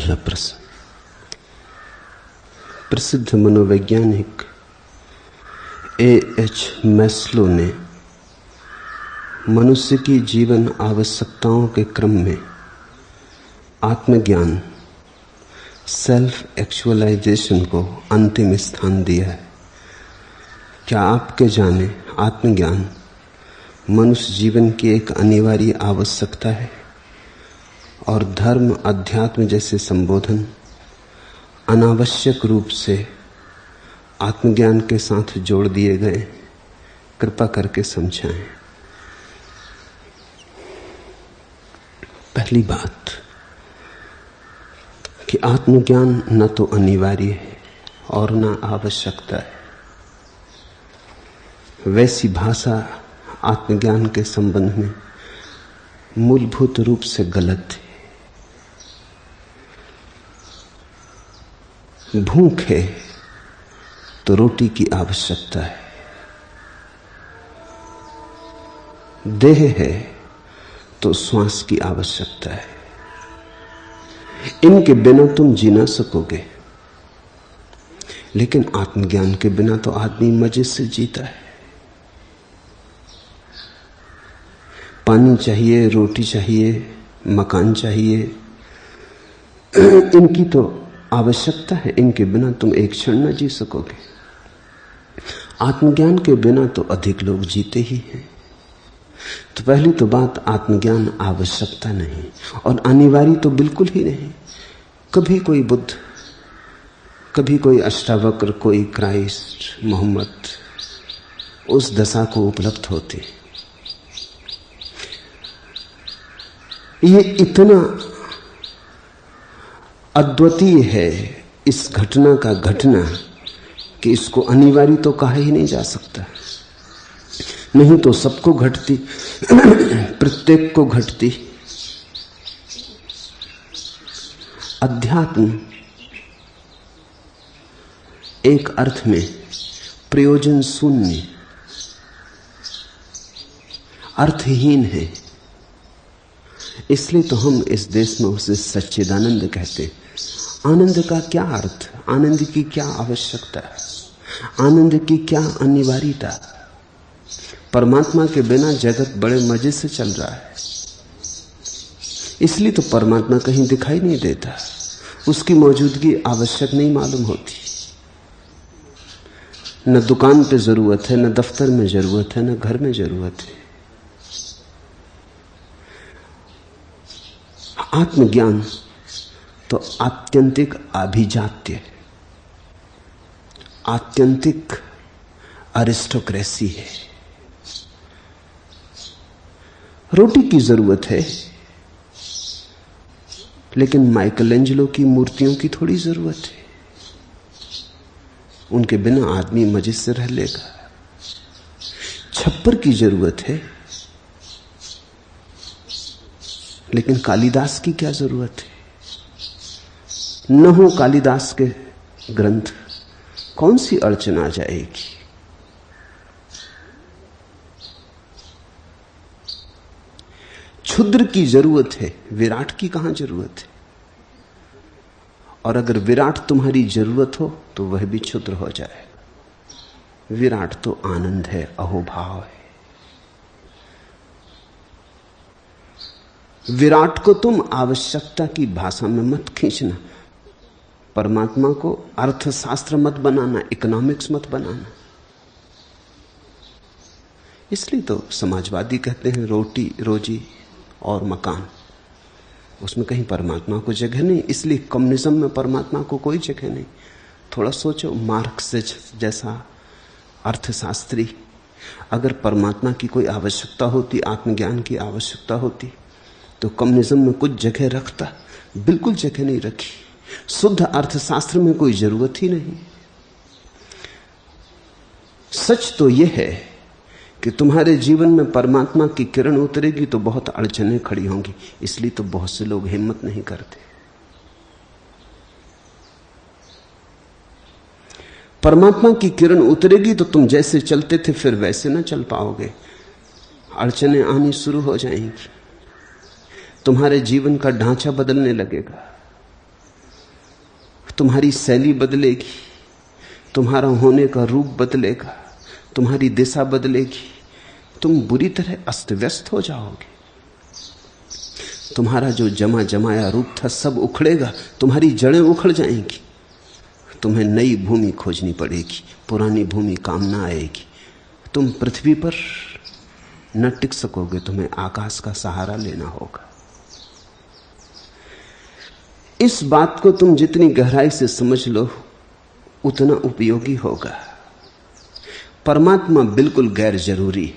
पहला प्रश्न। प्रसिद्ध मनोवैज्ञानिक एएच मैस्लो ने मनुष्य की जीवन आवश्यकताओं के क्रम में आत्मज्ञान, सेल्फ एक्चुअलाइजेशन को अंतिम स्थान दिया है। क्या आपके जाने आत्मज्ञान मनुष्य जीवन की एक अनिवार्य आवश्यकता है और धर्म, अध्यात्म जैसे संबोधन अनावश्यक रूप से आत्मज्ञान के साथ जोड़ दिए गए? कृपा करके समझाएं। पहली बात कि आत्मज्ञान न तो अनिवार्य है और न आवश्यकता है। वैसी भाषा आत्मज्ञान के संबंध में मूलभूत रूप से गलत है। भूख है तो रोटी की आवश्यकता है, देह है तो श्वास की आवश्यकता है। इनके बिना तुम जी ना सकोगे। लेकिन आत्मज्ञान के बिना तो आदमी मजे से जीता है। पानी चाहिए, रोटी चाहिए, मकान चाहिए, इनकी तो आवश्यकता है। इनके बिना तुम एक क्षण न जी सकोगे। आत्मज्ञान के बिना तो अधिक लोग जीते ही हैं। तो पहली तो बात, आत्मज्ञान आवश्यकता नहीं और अनिवार्य तो बिल्कुल ही नहीं। कभी कोई बुद्ध, कभी कोई अष्टावक्र, कोई क्राइस्ट, मोहम्मद उस दशा को उपलब्ध होते। ये इतना अद्वितीय है इस घटना का घटना कि इसको अनिवार्य तो कहा ही नहीं जा सकता। नहीं तो सबको घटती, प्रत्येक को घटती। अध्यात्म एक अर्थ में प्रयोजन शून्य, अर्थहीन है। इसलिए तो हम इस देश में उसे सच्चिदानंद कहते हैं। आनंद का क्या अर्थ, आनंद की क्या आवश्यकता, आनंद की क्या अनिवार्यता? परमात्मा के बिना जगत बड़े मजे से चल रहा है। इसलिए तो परमात्मा कहीं दिखाई नहीं देता, उसकी मौजूदगी आवश्यक नहीं मालूम होती। न दुकान पे जरूरत है, न दफ्तर में जरूरत है, न घर में जरूरत है। आत्मज्ञान तो आत्यंतिक अभिजात्य, आत्यंतिक अरिस्टोक्रेसी है। रोटी की जरूरत है, लेकिन माइकलएंजेलो की मूर्तियों की थोड़ी जरूरत है। उनके बिना आदमी मजे से रह लेगा। छप्पर की जरूरत है, लेकिन कालिदास की क्या जरूरत है? न हो कालिदास के ग्रंथ, कौन सी अड़चन आ जाएगी? क्षुद्र की जरूरत है, विराट की कहां जरूरत है? और अगर विराट तुम्हारी जरूरत हो तो वह भी क्षुद्र हो जाएगा। विराट तो आनंद है, अहोभाव है। विराट को तुम आवश्यकता की भाषा में मत खींचना। परमात्मा को अर्थशास्त्र मत बनाना, इकोनॉमिक्स मत बनाना। इसलिए तो समाजवादी कहते हैं रोटी, रोजी और मकान, उसमें कहीं परमात्मा को जगह नहीं। इसलिए कम्युनिज्म में परमात्मा को कोई जगह नहीं। थोड़ा सोचो, मार्क्स जैसा अर्थशास्त्री, अगर परमात्मा की कोई आवश्यकता होती, आत्मज्ञान की आवश्यकता होती, तो कम्युनिज्म में कुछ जगह रखता? बिल्कुल जगह नहीं रखी। शुद्ध अर्थशास्त्र में कोई जरूरत ही नहीं। सच तो यह है कि तुम्हारे जीवन में परमात्मा की किरण उतरेगी तो बहुत अड़चनें खड़ी होंगी। इसलिए तो बहुत से लोग हिम्मत नहीं करते। परमात्मा की किरण उतरेगी तो तुम जैसे चलते थे फिर वैसे ना चल पाओगे। अड़चनें आनी शुरू हो जाएंगी, तुम्हारे जीवन का ढांचा बदलने लगेगा। तुम्हारी शैली बदलेगी, तुम्हारा होने का रूप बदलेगा, तुम्हारी दिशा बदलेगी, तुम बुरी तरह अस्त व्यस्त हो जाओगे। तुम्हारा जो जमा जमाया रूप था सब उखड़ेगा, तुम्हारी जड़ें उखड़ जाएंगी। तुम्हें नई भूमि खोजनी पड़ेगी, पुरानी भूमि काम ना आएगी। तुम पृथ्वी पर न टिक सकोगे, तुम्हें आकाश का सहारा लेना होगा। इस बात को तुम जितनी गहराई से समझ लो उतना उपयोगी होगा। परमात्मा बिल्कुल गैर जरूरी है,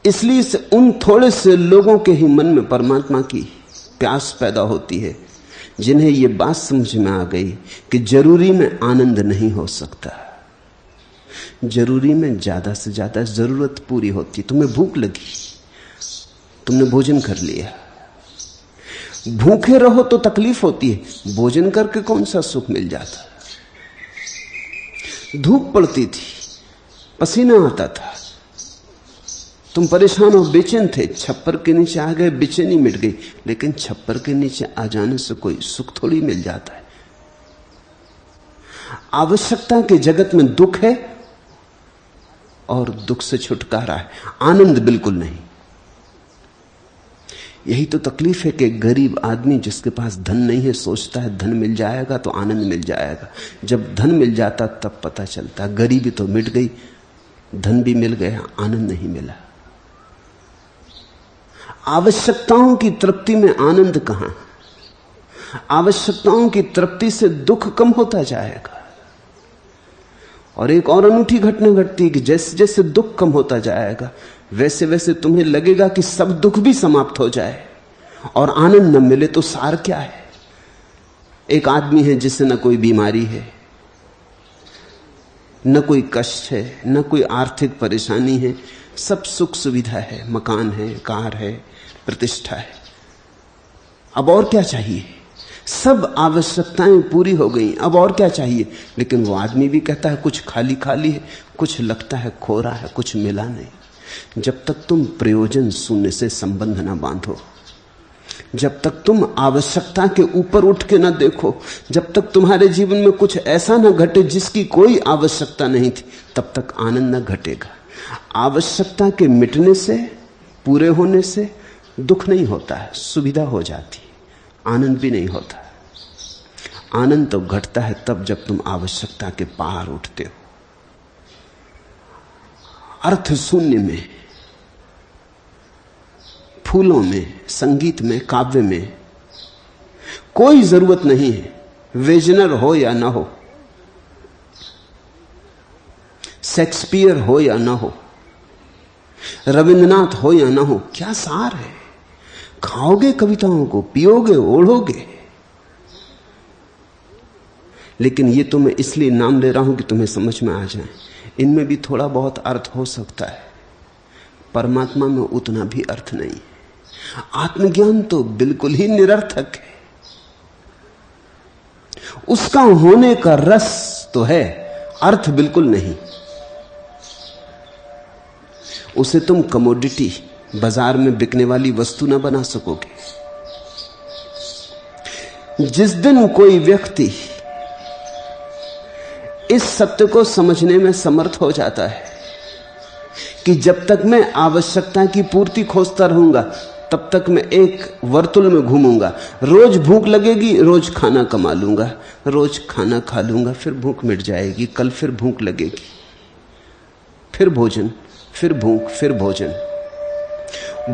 इसलिए से उन थोड़े से लोगों के ही मन में परमात्मा की प्यास पैदा होती है जिन्हें यह बात समझ में आ गई कि जरूरी में आनंद नहीं हो सकता। जरूरी में ज्यादा से ज्यादा जरूरत पूरी होती। तुम्हें भूख लगी, तुमने भोजन कर लिया। भूखे रहो तो तकलीफ होती है, भोजन करके कौन सा सुख मिल जाता। धूप पड़ती थी, पसीना आता था, तुम परेशान और बेचैन थे, छप्पर के नीचे आ गए, बेचैनी मिट गई। लेकिन छप्पर के नीचे आ जाने से कोई सुख थोड़ी मिल जाता है। आवश्यकता के जगत में दुख है और दुख से छुटकारा है, आनंद बिल्कुल नहीं। यही तो तकलीफ है कि गरीब आदमी जिसके पास धन नहीं है सोचता है धन मिल जाएगा तो आनंद मिल जाएगा। जब धन मिल जाता तब पता चलता गरीबी तो मिट गई, धन भी मिल गया, आनंद नहीं मिला। आवश्यकताओं की तृप्ति में आनंद कहां? आवश्यकताओं की तृप्ति से दुख कम होता जाएगा। और एक और अनूठी घटना घटती है कि जैसे जैसे दुख कम होता जाएगा वैसे वैसे तुम्हें लगेगा कि सब दुख भी समाप्त हो जाए और आनंद न मिले तो सार क्या है। एक आदमी है जिसे न कोई बीमारी है, न कोई कष्ट है, न कोई आर्थिक परेशानी है, सब सुख सुविधा है, मकान है, कार है, प्रतिष्ठा है। अब और क्या चाहिए? सब आवश्यकताएं पूरी हो गई, अब और क्या चाहिए? लेकिन वो आदमी भी कहता है कुछ खाली खाली है, कुछ लगता है खो रहा है, कुछ मिला नहीं। जब तक तुम प्रयोजन शून्य से संबंध ना बांधो, जब तक तुम आवश्यकता के ऊपर उठ के ना देखो, जब तक तुम्हारे जीवन में कुछ ऐसा ना घटे जिसकी कोई आवश्यकता नहीं थी, तब तक आनंद ना घटेगा। आवश्यकता के मिटने से, पूरे होने से दुख नहीं होता है, सुविधा हो जाती, आनंद भी नहीं होता। आनंद तो घटता है तब जब तुम आवश्यकता के पार उठते हो। अर्थ शून्य में, फूलों में, संगीत में, काव्य में कोई जरूरत नहीं है, वेजनर हो या ना हो, शेक्सपियर हो या ना हो, रविंद्रनाथ हो या ना हो, क्या सार है? खाओगे कविताओं को, पियोगे, ओढ़ोगे। लेकिन ये तो मैं इसलिए नाम ले रहा हूं कि तुम्हें समझ में आ जाए, इनमें भी थोड़ा बहुत अर्थ हो सकता है, परमात्मा में उतना भी अर्थ नहीं। आत्मज्ञान तो बिल्कुल ही निरर्थक है। उसका होने का रस तो है, अर्थ बिल्कुल नहीं। उसे तुम कमोडिटी, बाजार में बिकने वाली वस्तु ना बना सकोगे। जिस दिन कोई व्यक्ति इस सत्य को समझने में समर्थ हो जाता है कि जब तक मैं आवश्यकता की पूर्ति खोजता रहूंगा तब तक मैं एक वर्तुल में घूमूंगा, रोज भूख लगेगी, रोज खाना कमा लूंगा, रोज खाना खा लूंगा, फिर भूख मिट जाएगी, कल फिर भूख लगेगी, फिर भोजन, फिर भूख, फिर भोजन।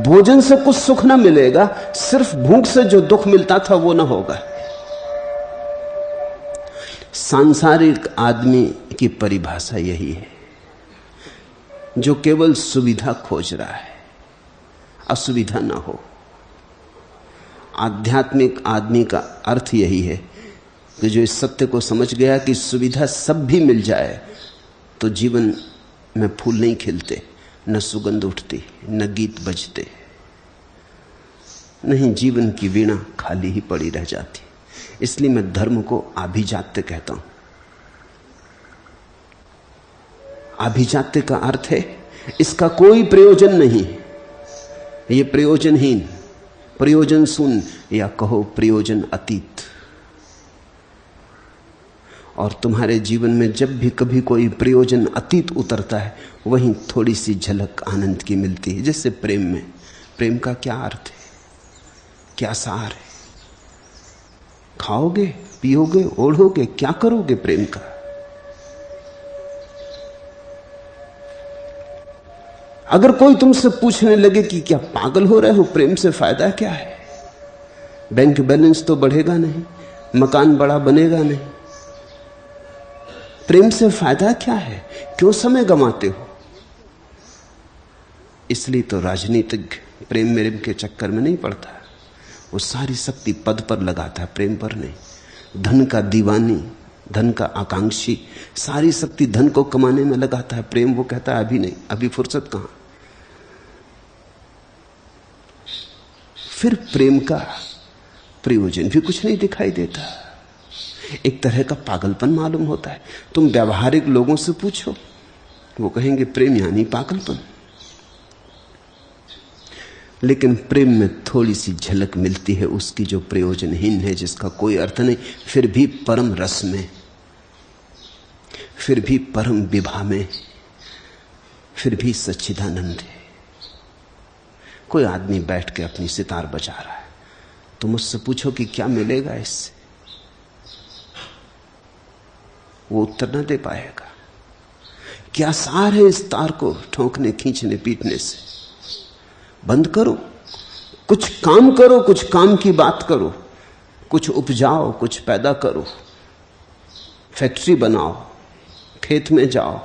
भोजन से कुछ सुख ना मिलेगा, सिर्फ भूख से जो दुख मिलता था वो ना होगा। सांसारिक आदमी की परिभाषा यही है, जो केवल सुविधा खोज रहा है, असुविधा ना हो। आध्यात्मिक आदमी का अर्थ यही है कि जो इस सत्य को समझ गया कि सुविधा सब भी मिल जाए तो जीवन में फूल नहीं खिलते, न सुगंध उठती, न गीत बजते, नहीं, जीवन की वीणा खाली ही पड़ी रह जाती। इसलिए मैं धर्म को आभिजात्य कहता हूं। आभिजात्य का अर्थ है इसका कोई प्रयोजन नहीं, ये प्रयोजनहीन, प्रयोजन शून्य, या कहो प्रयोजन अतीत। और तुम्हारे जीवन में जब भी कभी कोई प्रयोजन अतीत उतरता है, वहीं थोड़ी सी झलक आनंद की मिलती है। जैसे प्रेम में, प्रेम का क्या अर्थ है, क्या सार है? खाओगे, पियोगे, ओढ़ोगे, क्या करोगे प्रेम का? अगर कोई तुमसे पूछने लगे कि क्या पागल हो रहे हो, प्रेम से फायदा क्या है? बैंक बैलेंस तो बढ़ेगा नहीं, मकान बड़ा बनेगा नहीं, प्रेम से फायदा क्या है? क्यों समय गंवाते हो? इसलिए तो राजनीतिक प्रेम मेरे के चक्कर में नहीं पड़ता। वो सारी शक्ति पद पर लगाता है, प्रेम पर नहीं। धन का दीवानी, धन का आकांक्षी सारी शक्ति धन को कमाने में लगाता है। प्रेम वो कहता है अभी नहीं, अभी फुर्सत कहां। फिर प्रेम का प्रयोजन भी कुछ नहीं दिखाई देता, एक तरह का पागलपन मालूम होता है। तुम व्यावहारिक लोगों से पूछो, वो कहेंगे प्रेम यानी पागलपन। लेकिन प्रेम में थोड़ी सी झलक मिलती है उसकी जो प्रयोजनहीन है, जिसका कोई अर्थ नहीं, फिर भी परम रस में, फिर भी परम विभा में, फिर भी सच्चिदानंद है। कोई आदमी बैठ के अपनी सितार बजा रहा है, तो मुझसे पूछो कि क्या मिलेगा इससे, वो उत्तर न दे पाएगा। क्या सार है इस तार को ठोंकने, खींचने, पीटने से? बंद करो, कुछ काम करो, कुछ काम की बात करो, कुछ उपजाओ, कुछ पैदा करो, फैक्ट्री बनाओ, खेत में जाओ।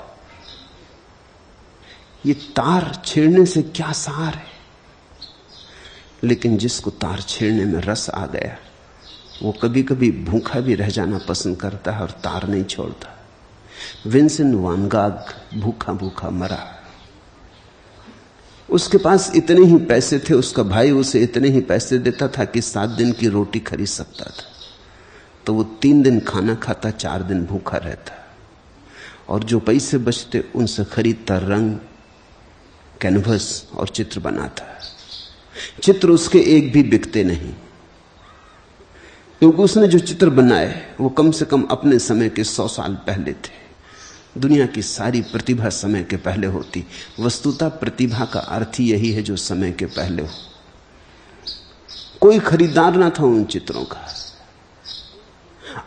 ये तार छेड़ने से क्या सार है? लेकिन जिसको तार छेड़ने में रस आ गया, वो कभी कभी भूखा भी रह जाना पसंद करता है और तार नहीं छोड़ता। विंसेंट वैन गॉग भूखा भूखा मरा। उसके पास इतने ही पैसे थे, उसका भाई उसे इतने ही पैसे देता था कि 7 दिन की रोटी खरीद सकता था। तो वो 3 दिन खाना खाता, 4 दिन भूखा रहता, और जो पैसे बचते उनसे खरीदता रंग, कैनवस और चित्र बनाता। चित्र उसके एक भी बिकते नहीं, क्योंकि उसने जो चित्र बनाए वो कम से कम अपने समय के 100 साल पहले थे। दुनिया की सारी प्रतिभा समय के पहले होती। वस्तुतः प्रतिभा का अर्थ ही यही है जो समय के पहले हो। कोई खरीदार ना था उन चित्रों का।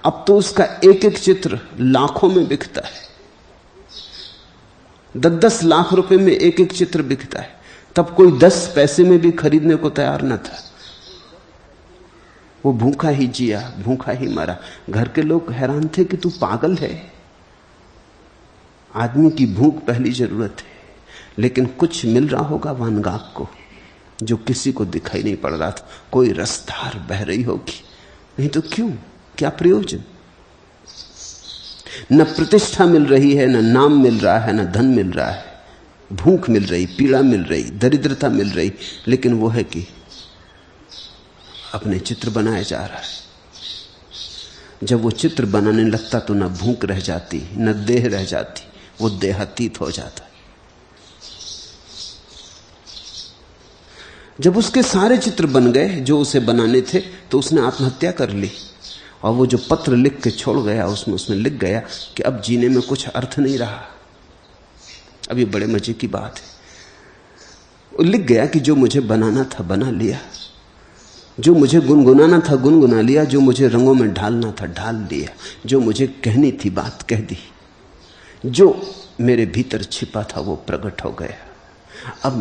अब तो उसका एक एक चित्र लाखों में बिकता है, 10-10 लाख रुपए में एक एक चित्र बिकता है। तब कोई 10 पैसे में भी खरीदने को तैयार न था। वो भूखा ही जिया, भूखा ही मरा। घर के लोग हैरान थे कि तू पागल है, आदमी की भूख पहली जरूरत है। लेकिन कुछ मिल रहा होगा वैन गॉग को जो किसी को दिखाई नहीं पड़ रहा था। कोई रसधार बह रही होगी, नहीं तो क्यों, क्या प्रयोजन? न प्रतिष्ठा मिल रही है, न नाम मिल रहा है, न धन मिल रहा है। भूख मिल रही, पीड़ा मिल रही, दरिद्रता मिल रही, लेकिन वो है कि अपने चित्र बनाए जा रहा है। जब वो चित्र बनाने लगता तो न भूख रह जाती, न देह रह जाती, वो देहातीत हो जाता। जब उसके सारे चित्र बन गए जो उसे बनाने थे, तो उसने आत्महत्या कर ली। और वो जो पत्र लिख के छोड़ गया, उसमें लिख गया कि अब जीने में कुछ अर्थ नहीं रहा। अब ये बड़े मजे की बात है। वो लिख गया कि जो मुझे बनाना था बना लिया, जो मुझे गुनगुनाना था गुनगुना लिया, जो मुझे रंगों में ढालना था ढाल लिया, जो मुझे कहनी थी बात कह दी, जो मेरे भीतर छिपा था वो प्रकट हो गया।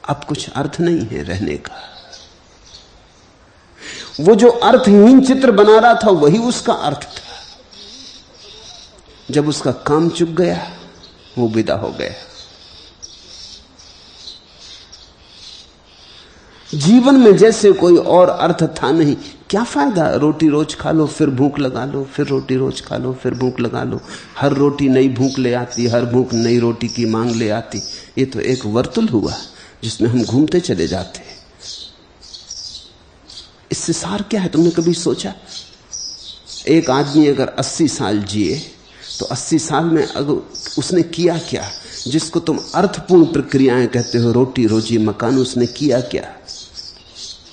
अब कुछ अर्थ नहीं है रहने का। वो जो अर्थहीन चित्र बना रहा था वही उसका अर्थ था। जब उसका काम चुक गया, वो विदा हो गया। जीवन में जैसे कोई और अर्थ था नहीं। क्या फायदा, रोटी रोज खा लो फिर भूख लगा लो, फिर रोटी रोज खा लो फिर भूख लगा लो। हर रोटी नई भूख ले आती, हर भूख नई रोटी की मांग ले आती। ये तो एक वर्तुल हुआ जिसमें हम घूमते चले जाते। इससे सार क्या है? तुमने कभी सोचा? एक आदमी अगर 80 साल जिए तो 80 साल में अगर उसने किया क्या जिसको तुम अर्थपूर्ण प्रक्रियाएं कहते हो, रोटी रोजी मकान, उसने किया क्या?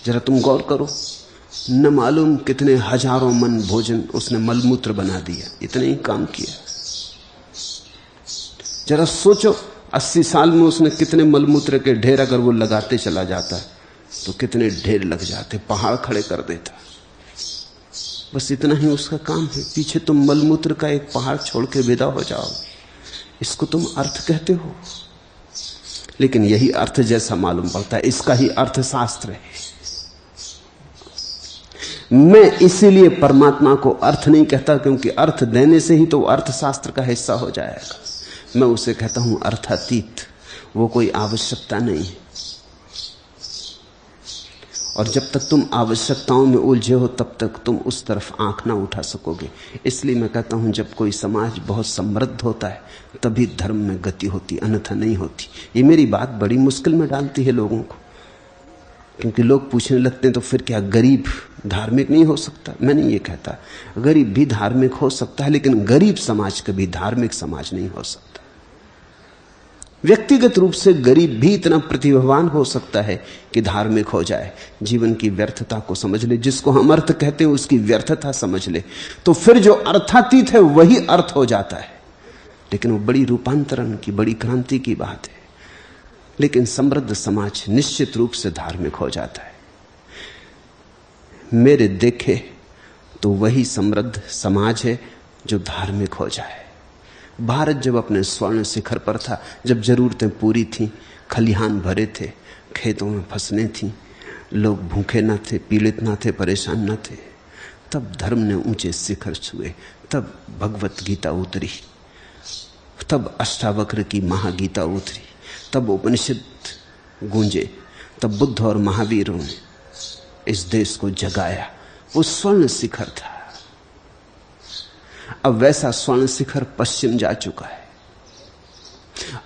जरा तुम गौर करो। न मालूम कितने हजारों मन भोजन उसने मलमूत्र बना दिया, इतने ही काम किया। जरा सोचो 80 साल में उसने कितने मलमूत्र के ढेर अगर वो लगाते चला जाता तो कितने ढेर लग जाते, पहाड़ खड़े कर देता। बस इतना ही उसका काम है। पीछे तुम मलमूत्र का एक पहाड़ छोड़ के विदा हो जाओ, इसको तुम अर्थ कहते हो। लेकिन यही अर्थ जैसा मालूम पड़ता है, इसका ही अर्थशास्त्र है। मैं इसीलिए परमात्मा को अर्थ नहीं कहता, क्योंकि अर्थ देने से ही तो अर्थशास्त्र का हिस्सा हो जाएगा। मैं उसे कहता हूं अर्थातीत, वो कोई आवश्यकता नहीं है। और जब तक तुम आवश्यकताओं में उलझे हो तब तक तुम उस तरफ आंख ना उठा सकोगे। इसलिए मैं कहता हूं जब कोई समाज बहुत समृद्ध होता है तभी धर्म में गति होती, अन्यथा नहीं होती। ये मेरी बात बड़ी मुश्किल में डालती है लोगों को, क्योंकि लोग पूछने लगते हैं तो फिर क्या गरीब धार्मिक नहीं हो सकता? मैं नहीं ये कहता, गरीब भी धार्मिक हो सकता है, लेकिन गरीब समाज कभी धार्मिक समाज नहीं हो सकता। व्यक्तिगत रूप से गरीब भी इतना प्रतिभावान हो सकता है कि धार्मिक हो जाए। जीवन की व्यर्थता को समझ ले, जिसको हम अर्थ कहते हैं उसकी व्यर्थता समझ ले, तो फिर जो अर्थातीत है वही अर्थ हो जाता है। लेकिन वो बड़ी रूपांतरण की, बड़ी क्रांति की बात है। लेकिन समृद्ध समाज निश्चित रूप से धार्मिक हो जाता है। मेरे देखे तो वही समृद्ध समाज है जो धार्मिक हो जाए। भारत जब अपने स्वर्ण शिखर पर था, जब जरूरतें पूरी थीं, खलिहान भरे थे, खेतों में फसलें थीं, लोग भूखे न थे, पीड़ित न थे, परेशान न थे, तब धर्म ने ऊंचे शिखर छुए, तब भगवत गीता उतरी, तब अष्टावक्र की महागीता उतरी, तब उपनिषद गूंजे, तब बुद्ध और महावीरों ने इस देश को जगाया। वो स्वर्ण शिखर था। अब वैसा स्वर्ण शिखर पश्चिम जा चुका है।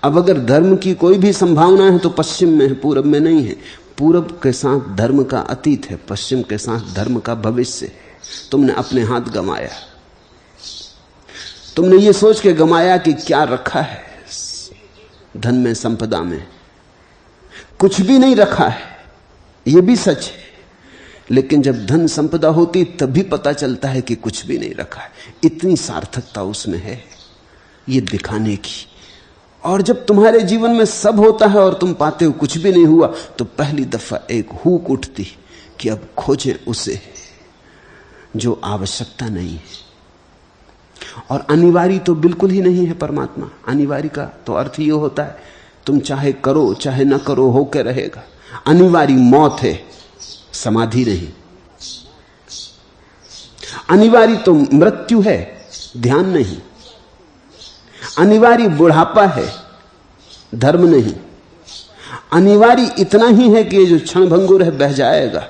अब अगर धर्म की कोई भी संभावना है तो पश्चिम में है, पूरब में नहीं है। पूरब के साथ धर्म का अतीत है, पश्चिम के साथ धर्म का भविष्य है। तुमने अपने हाथ गंवाया। तुमने ये सोच के गंवाया कि क्या रखा है धन में, संपदा में। कुछ भी नहीं रखा है, यह भी सच है। लेकिन जब धन संपदा होती तब भी पता चलता है कि कुछ भी नहीं रखा है। इतनी सार्थकता उसमें है ये दिखाने की। और जब तुम्हारे जीवन में सब होता है और तुम पाते हो कुछ भी नहीं हुआ, तो पहली दफा एक हुक उठती कि अब खोजें उसे जो आवश्यकता नहीं है। और अनिवार्य तो बिल्कुल ही नहीं है परमात्मा। अनिवार्य का तो अर्थ ये होता है तुम चाहे करो चाहे ना करो होके रहेगा। अनिवार्य मौत है, समाधि नहीं। अनिवार्य तो मृत्यु है, ध्यान नहीं। अनिवार्य बुढ़ापा है, धर्म नहीं। अनिवार्य इतना ही है कि ये जो क्षणभंगुर है बह जाएगा।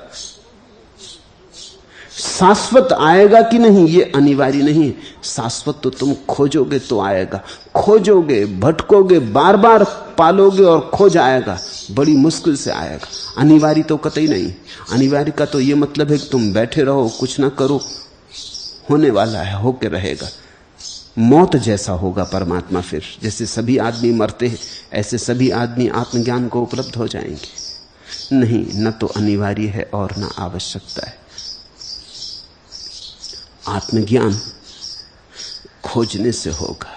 शाश्वत आएगा कि नहीं ये अनिवार्य नहीं है। शाश्वत तो तुम खोजोगे तो आएगा, खोजोगे, भटकोगे, बार बार पालोगे और खो जाएगा, बड़ी मुश्किल से आएगा। अनिवार्य तो कतई नहीं। अनिवार्य का तो ये मतलब है कि तुम बैठे रहो, कुछ ना करो, होने वाला है, होके रहेगा। मौत जैसा होगा परमात्मा। फिर जैसे सभी आदमी मरते हैं ऐसे सभी आदमी आत्मज्ञान को उपलब्ध हो जाएंगे। नहीं, न तो अनिवार्य है और न आवश्यकता है। आत्मज्ञान खोजने से होगा,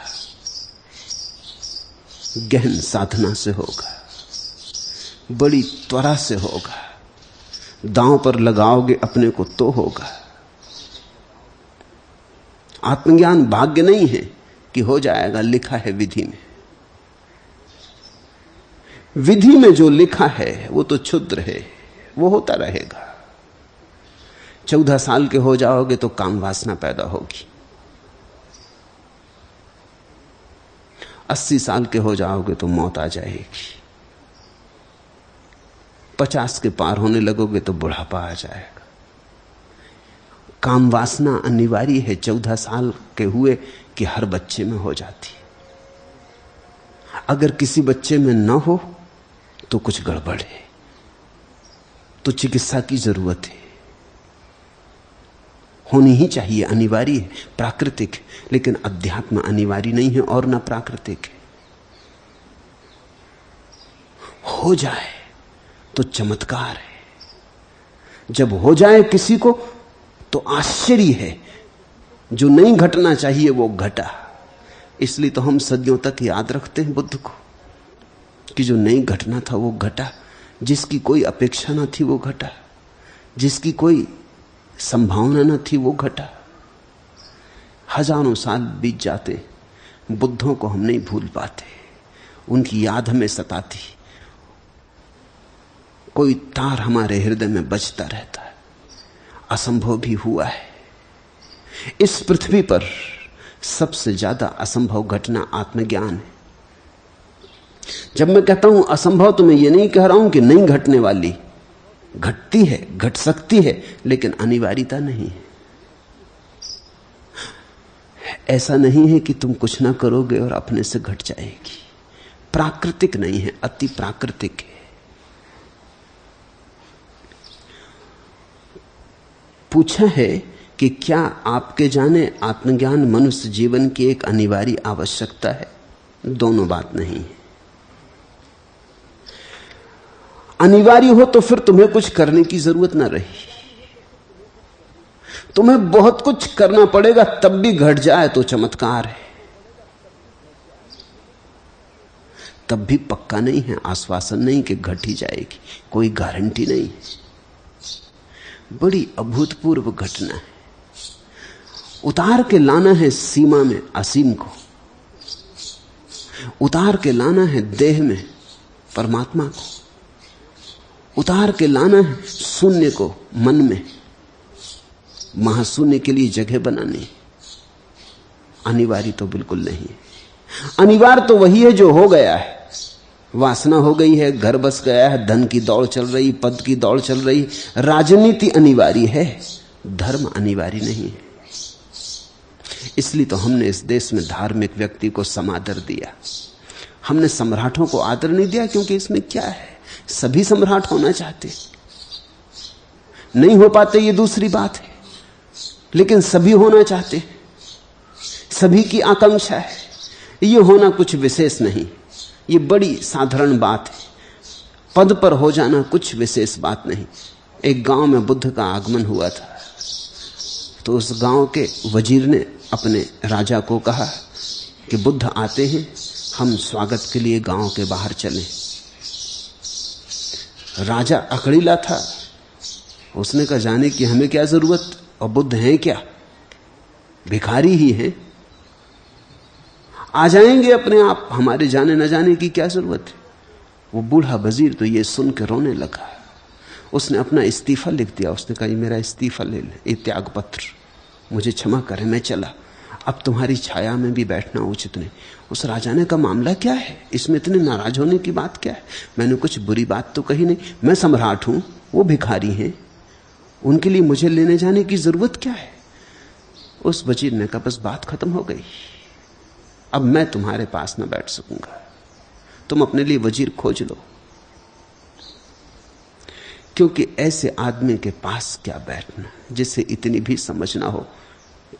गहन साधना से होगा, बड़ी त्वरा से होगा। दांव पर लगाओगे अपने को तो होगा। आत्मज्ञान भाग्य नहीं है कि हो जाएगा, लिखा है विधि में। विधि में जो लिखा है वो तो क्षुद्र है, वो होता रहेगा। 14 साल के हो जाओगे तो काम वासना पैदा होगी। 80 साल के हो जाओगे तो मौत आ जाएगी। 50 के पार होने लगोगे तो बुढ़ापा आ जाएगा। काम वासना अनिवार्य है। 14 साल के हुए कि हर बच्चे में हो जाती। अगर किसी बच्चे में न हो तो कुछ गड़बड़ है, तो चिकित्सा की जरूरत है। होनी ही चाहिए, अनिवार्य है, प्राकृतिक है। लेकिन अध्यात्म अनिवार्य नहीं है और न प्राकृतिक है। हो जाए तो चमत्कार है। जब हो जाए किसी को तो आश्चर्य है, जो नहीं घटना चाहिए वो घटा। इसलिए तो हम सदियों तक याद रखते हैं बुद्ध को, कि जो नहीं घटना था वो घटा, जिसकी कोई अपेक्षा न थी वो घटा, जिसकी कोई संभावना न थी वो घटा। हजारों साल बीत जाते, बुद्धों को हम नहीं भूल पाते, उनकी याद हमें सताती, कोई तार हमारे हृदय में बजता रहता है। असंभव भी हुआ है। इस पृथ्वी पर सबसे ज्यादा असंभव घटना आत्मज्ञान है। जब मैं कहता हूं असंभव, तो मैं ये नहीं कह रहा हूं कि नहीं घटने वाली, घटती है, घट सकती है, लेकिन अनिवार्यता नहीं है। ऐसा नहीं है कि तुम कुछ ना करोगे और अपने से घट जाएगी। प्राकृतिक नहीं है, अति प्राकृतिक है। पूछा है कि क्या आपके जाने आत्मज्ञान मनुष्य जीवन की एक अनिवार्य आवश्यकता है? दोनों बात नहीं है। अनिवार्य हो तो फिर तुम्हें कुछ करने की जरूरत ना रही। तुम्हें बहुत कुछ करना पड़ेगा, तब भी घट जाए तो चमत्कार है। तब भी पक्का नहीं है, आश्वासन नहीं कि घट ही जाएगी, कोई गारंटी नहीं। बड़ी अभूतपूर्व घटना है। उतार के लाना है सीमा में असीम को, उतार के लाना है देह में परमात्मा को, उतार के लाना है शून्य को मन में, महाशून्य के लिए जगह बनानी। अनिवार्य तो बिल्कुल नहीं है। अनिवार्य तो वही है जो हो गया है। वासना हो गई है, घर बस गया है, धन की दौड़ चल रही, पद की दौड़ चल रही, राजनीति अनिवार्य है, धर्म अनिवार्य नहीं है। इसलिए तो हमने इस देश में धार्मिक व्यक्ति को समादर दिया। हमने सम्राटों को आदर नहीं दिया, क्योंकि इसमें क्या है, सभी सम्राट होना चाहते, नहीं हो पाते ये दूसरी बात है, लेकिन सभी होना चाहते, सभी की आकांक्षा है। ये होना कुछ विशेष नहीं, ये बड़ी साधारण बात है। पद पर हो जाना कुछ विशेष बात नहीं। एक गांव में बुद्ध का आगमन हुआ था, तो उस गांव के वजीर ने अपने राजा को कहा कि बुद्ध आते हैं, हम स्वागत के लिए गांव के बाहर चलें। राजा अकड़ीला था, उसने कहा जाने की हमें क्या जरूरत, और बुद्ध हैं क्या, भिखारी ही हैं, आ जाएंगे अपने आप, हमारे जाने न जाने की क्या जरूरत है। वो बूढ़ा वजीर तो ये सुन के रोने लगा। उसने अपना इस्तीफा लिख दिया। उसने कहा ये मेरा इस्तीफा ले ले, ये त्याग पत्र, मुझे क्षमा करें, मैं चला, अब तुम्हारी छाया में भी बैठना उचित नहीं। उस राजा ने कहा मामला क्या है, इसमें इतने नाराज होने की बात क्या है, मैंने कुछ बुरी बात तो कही नहीं, मैं सम्राट हूं, वो भिखारी हैं, उनके लिए मुझे लेने जाने की जरूरत क्या है। उस वजीर ने कहा बस बात खत्म हो गई, अब मैं तुम्हारे पास न बैठ सकूंगा, तुम अपने लिए वजीर खोज लो। क्योंकि ऐसे आदमी के पास क्या बैठना जिसे इतनी भी समझ ना हो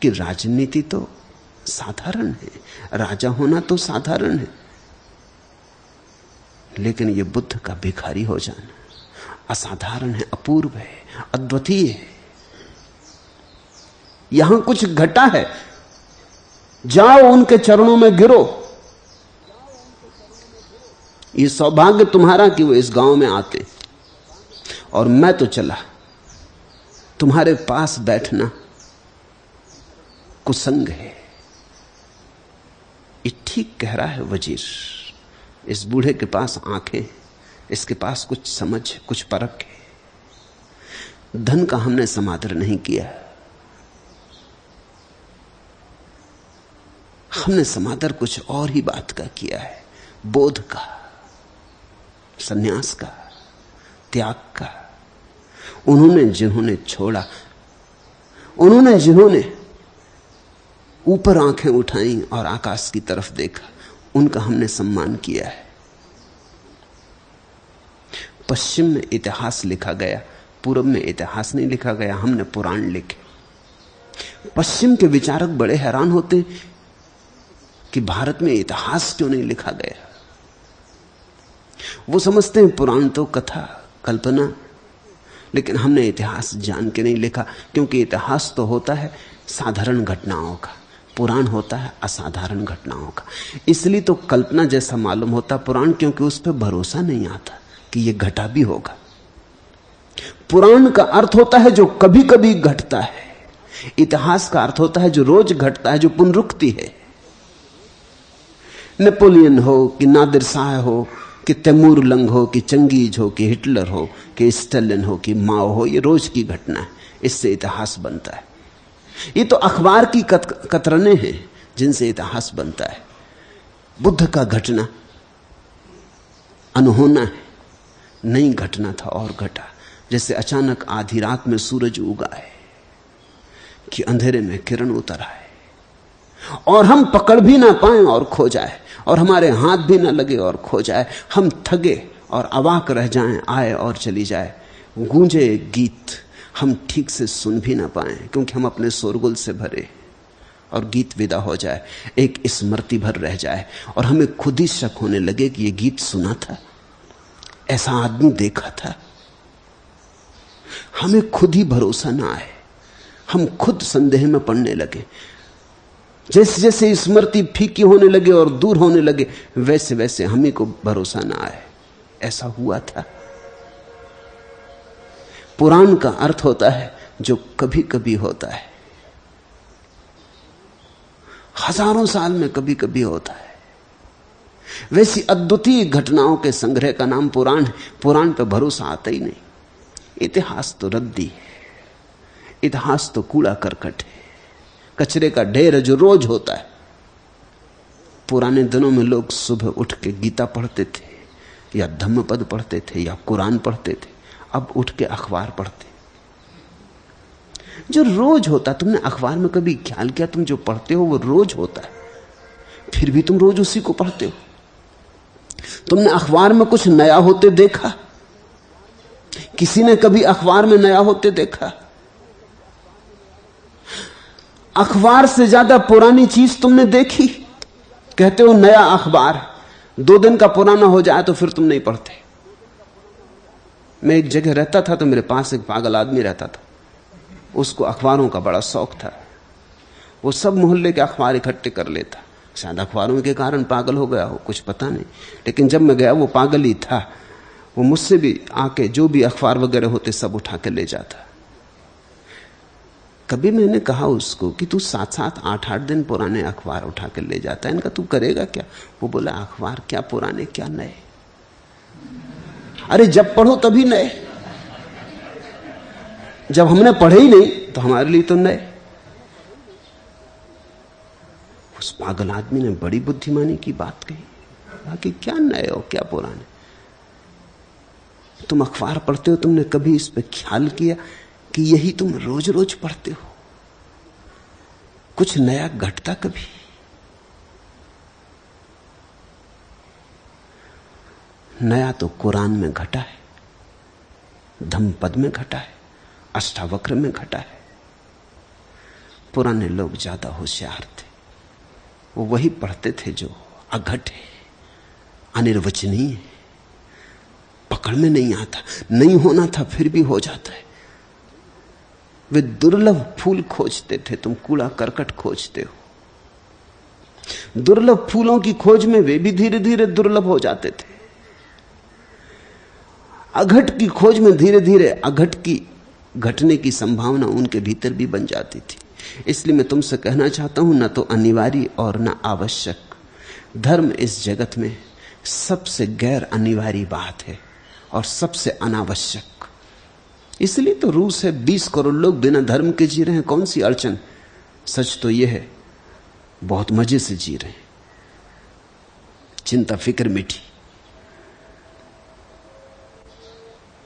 कि राजनीति तो साधारण है, राजा होना तो साधारण है, लेकिन यह बुद्ध का भिखारी हो जाना असाधारण है, अपूर्व है, अद्वितीय है। यहां कुछ घटा है, जाओ उनके चरणों में गिरो। ये सौभाग्य तुम्हारा कि वो इस गांव में आते, और मैं तो चला, तुम्हारे पास बैठना कुसंग है। ये ठीक कह रहा है वजीर। इस बूढ़े के पास आंखें, इसके पास कुछ समझ, कुछ परख है। धन का हमने समादर नहीं किया, हमने समादर कुछ और ही बात का किया है, बोध का, सन्यास का, त्याग का। उन्होंने जिन्होंने छोड़ा, उन्होंने जिन्होंने ऊपर आंखें उठाई और आकाश की तरफ देखा, उनका हमने सम्मान किया है। पश्चिम में इतिहास लिखा गया, पूर्व में इतिहास नहीं लिखा गया, हमने पुराण लिखे। पश्चिम के विचारक बड़े हैरान होते कि भारत में इतिहास क्यों नहीं लिखा गया। वो समझते हैं पुराण तो कथा, कल्पना, लेकिन हमने इतिहास जान के नहीं लिखा, क्योंकि इतिहास तो होता है साधारण घटनाओं का, पुराण होता है असाधारण घटनाओं का। इसलिए तो कल्पना जैसा मालूम होता पुराण, क्योंकि उस पर भरोसा नहीं आता कि यह घटा भी होगा। पुराण का अर्थ होता है जो कभी कभी घटता है, इतिहास का अर्थ होता है जो रोज घटता है, जो पुनरुक्ति है। नेपोलियन हो कि नादिर शाह हो कि तैमूर लंग हो कि चंगेज हो कि हिटलर हो कि स्टालिन हो कि माओ हो, ये रोज की घटना है, इससे इतिहास बनता है। ये तो अखबार की कतरने हैं जिनसे इतिहास बनता है। बुद्ध का घटना अनहोना है, नहीं घटना था और घटा। जैसे अचानक आधी रात में सूरज उगा है कि अंधेरे में किरण उतर आए और हम पकड़ भी ना पाए और खो जाए, और हमारे हाथ भी ना लगे और खो जाए, हम थके और अवाक रह जाएं, आए और चली जाए। गूंजे एक गीत, हम ठीक से सुन भी ना पाए क्योंकि हम अपने शोरगुल से भरे, और गीत विदा हो जाए, एक स्मृति भर रह जाए, और हमें खुद ही शक होने लगे कि यह गीत सुना था, ऐसा आदमी देखा था। हमें खुद ही भरोसा ना आए, हम खुद संदेह में पड़ने लगे। जैसे जैसे स्मृति फीकी होने लगे और दूर होने लगे, वैसे वैसे हमें को भरोसा ना आए। ऐसा हुआ था। पुराण का अर्थ होता है जो कभी कभी होता है, हजारों साल में कभी कभी होता है। वैसी अद्वितीय घटनाओं के संग्रह का नाम पुराण है। पुराण पर भरोसा आता ही नहीं। इतिहास तो रद्दी है, इतिहास तो कूड़ा करकट है, कचरे का ढेर है जो रोज होता है। पुराने दिनों में लोग सुबह उठ के गीता पढ़ते थे या धम्मपद पढ़ते थे या कुरान पढ़ते थे, अब उठ के अखबार पढ़ते। जो रोज होता, तुमने अखबार में कभी ख्याल किया तुम जो पढ़ते हो वो रोज होता है, फिर भी तुम रोज उसी को पढ़ते हो। तुमने अखबार में कुछ नया होते देखा? किसी ने कभी अखबार में नया होते देखा? अखबार से ज्यादा पुरानी चीज तुमने देखी? कहते हो नया अखबार, 2 दिन का पुराना हो जाए तो फिर तुम नहीं पढ़ते। मैं एक जगह रहता था तो मेरे पास एक पागल आदमी रहता था, उसको अखबारों का बड़ा शौक था। वो सब मोहल्ले के अखबार इकट्ठे कर लेता, शायद अखबारों के कारण पागल हो गया हो, कुछ पता नहीं। लेकिन जब मैं गया वो पागल ही था। वो मुझसे भी आके जो भी अखबार वगैरह होते सब उठा के ले जाता। कभी मैंने कहा उसको कि तू 7-7, 8-8 दिन पुराने अखबार उठा के ले जाता है, इनका तू करेगा क्या? वो बोला अखबार क्या पुराने क्या नए। अरे जब पढ़ो तभी नए, जब हमने पढ़े ही नहीं तो हमारे लिए तो नए। उस पागल आदमी ने बड़ी बुद्धिमानी की बात कही, बाकी क्या नए हो क्या पुराने। तुम अखबार पढ़ते हो, तुमने कभी इस पे ख्याल किया कि यही तुम रोज रोज पढ़ते हो? कुछ नया घटता कभी? नया तो कुरान में घटा है, धम्मपद में घटा है, अष्टावक्र में घटा है। पुराने लोग ज्यादा होशियार थे, वो वही पढ़ते थे जो अघट है, अनिर्वचनीय है, पकड़ में नहीं आता। नहीं होना था फिर भी हो जाता है। वे दुर्लभ फूल खोजते थे, तुम कूड़ा करकट खोजते हो। दुर्लभ फूलों की खोज में वे भी धीरे धीरे दुर्लभ हो जाते थे। अघट की खोज में धीरे धीरे अघट की घटने की संभावना उनके भीतर भी बन जाती थी। इसलिए मैं तुमसे कहना चाहता हूं, न तो अनिवार्य और न आवश्यक। धर्म इस जगत में सबसे गैर अनिवार्य बात है और सबसे अनावश्यक। इसलिए तो रूस है, 20 करोड़ लोग बिना धर्म के जी रहे हैं, कौन सी अड़चन। सच तो यह है बहुत मजे से जी रहे हैं, चिंता फिक्र मिटी,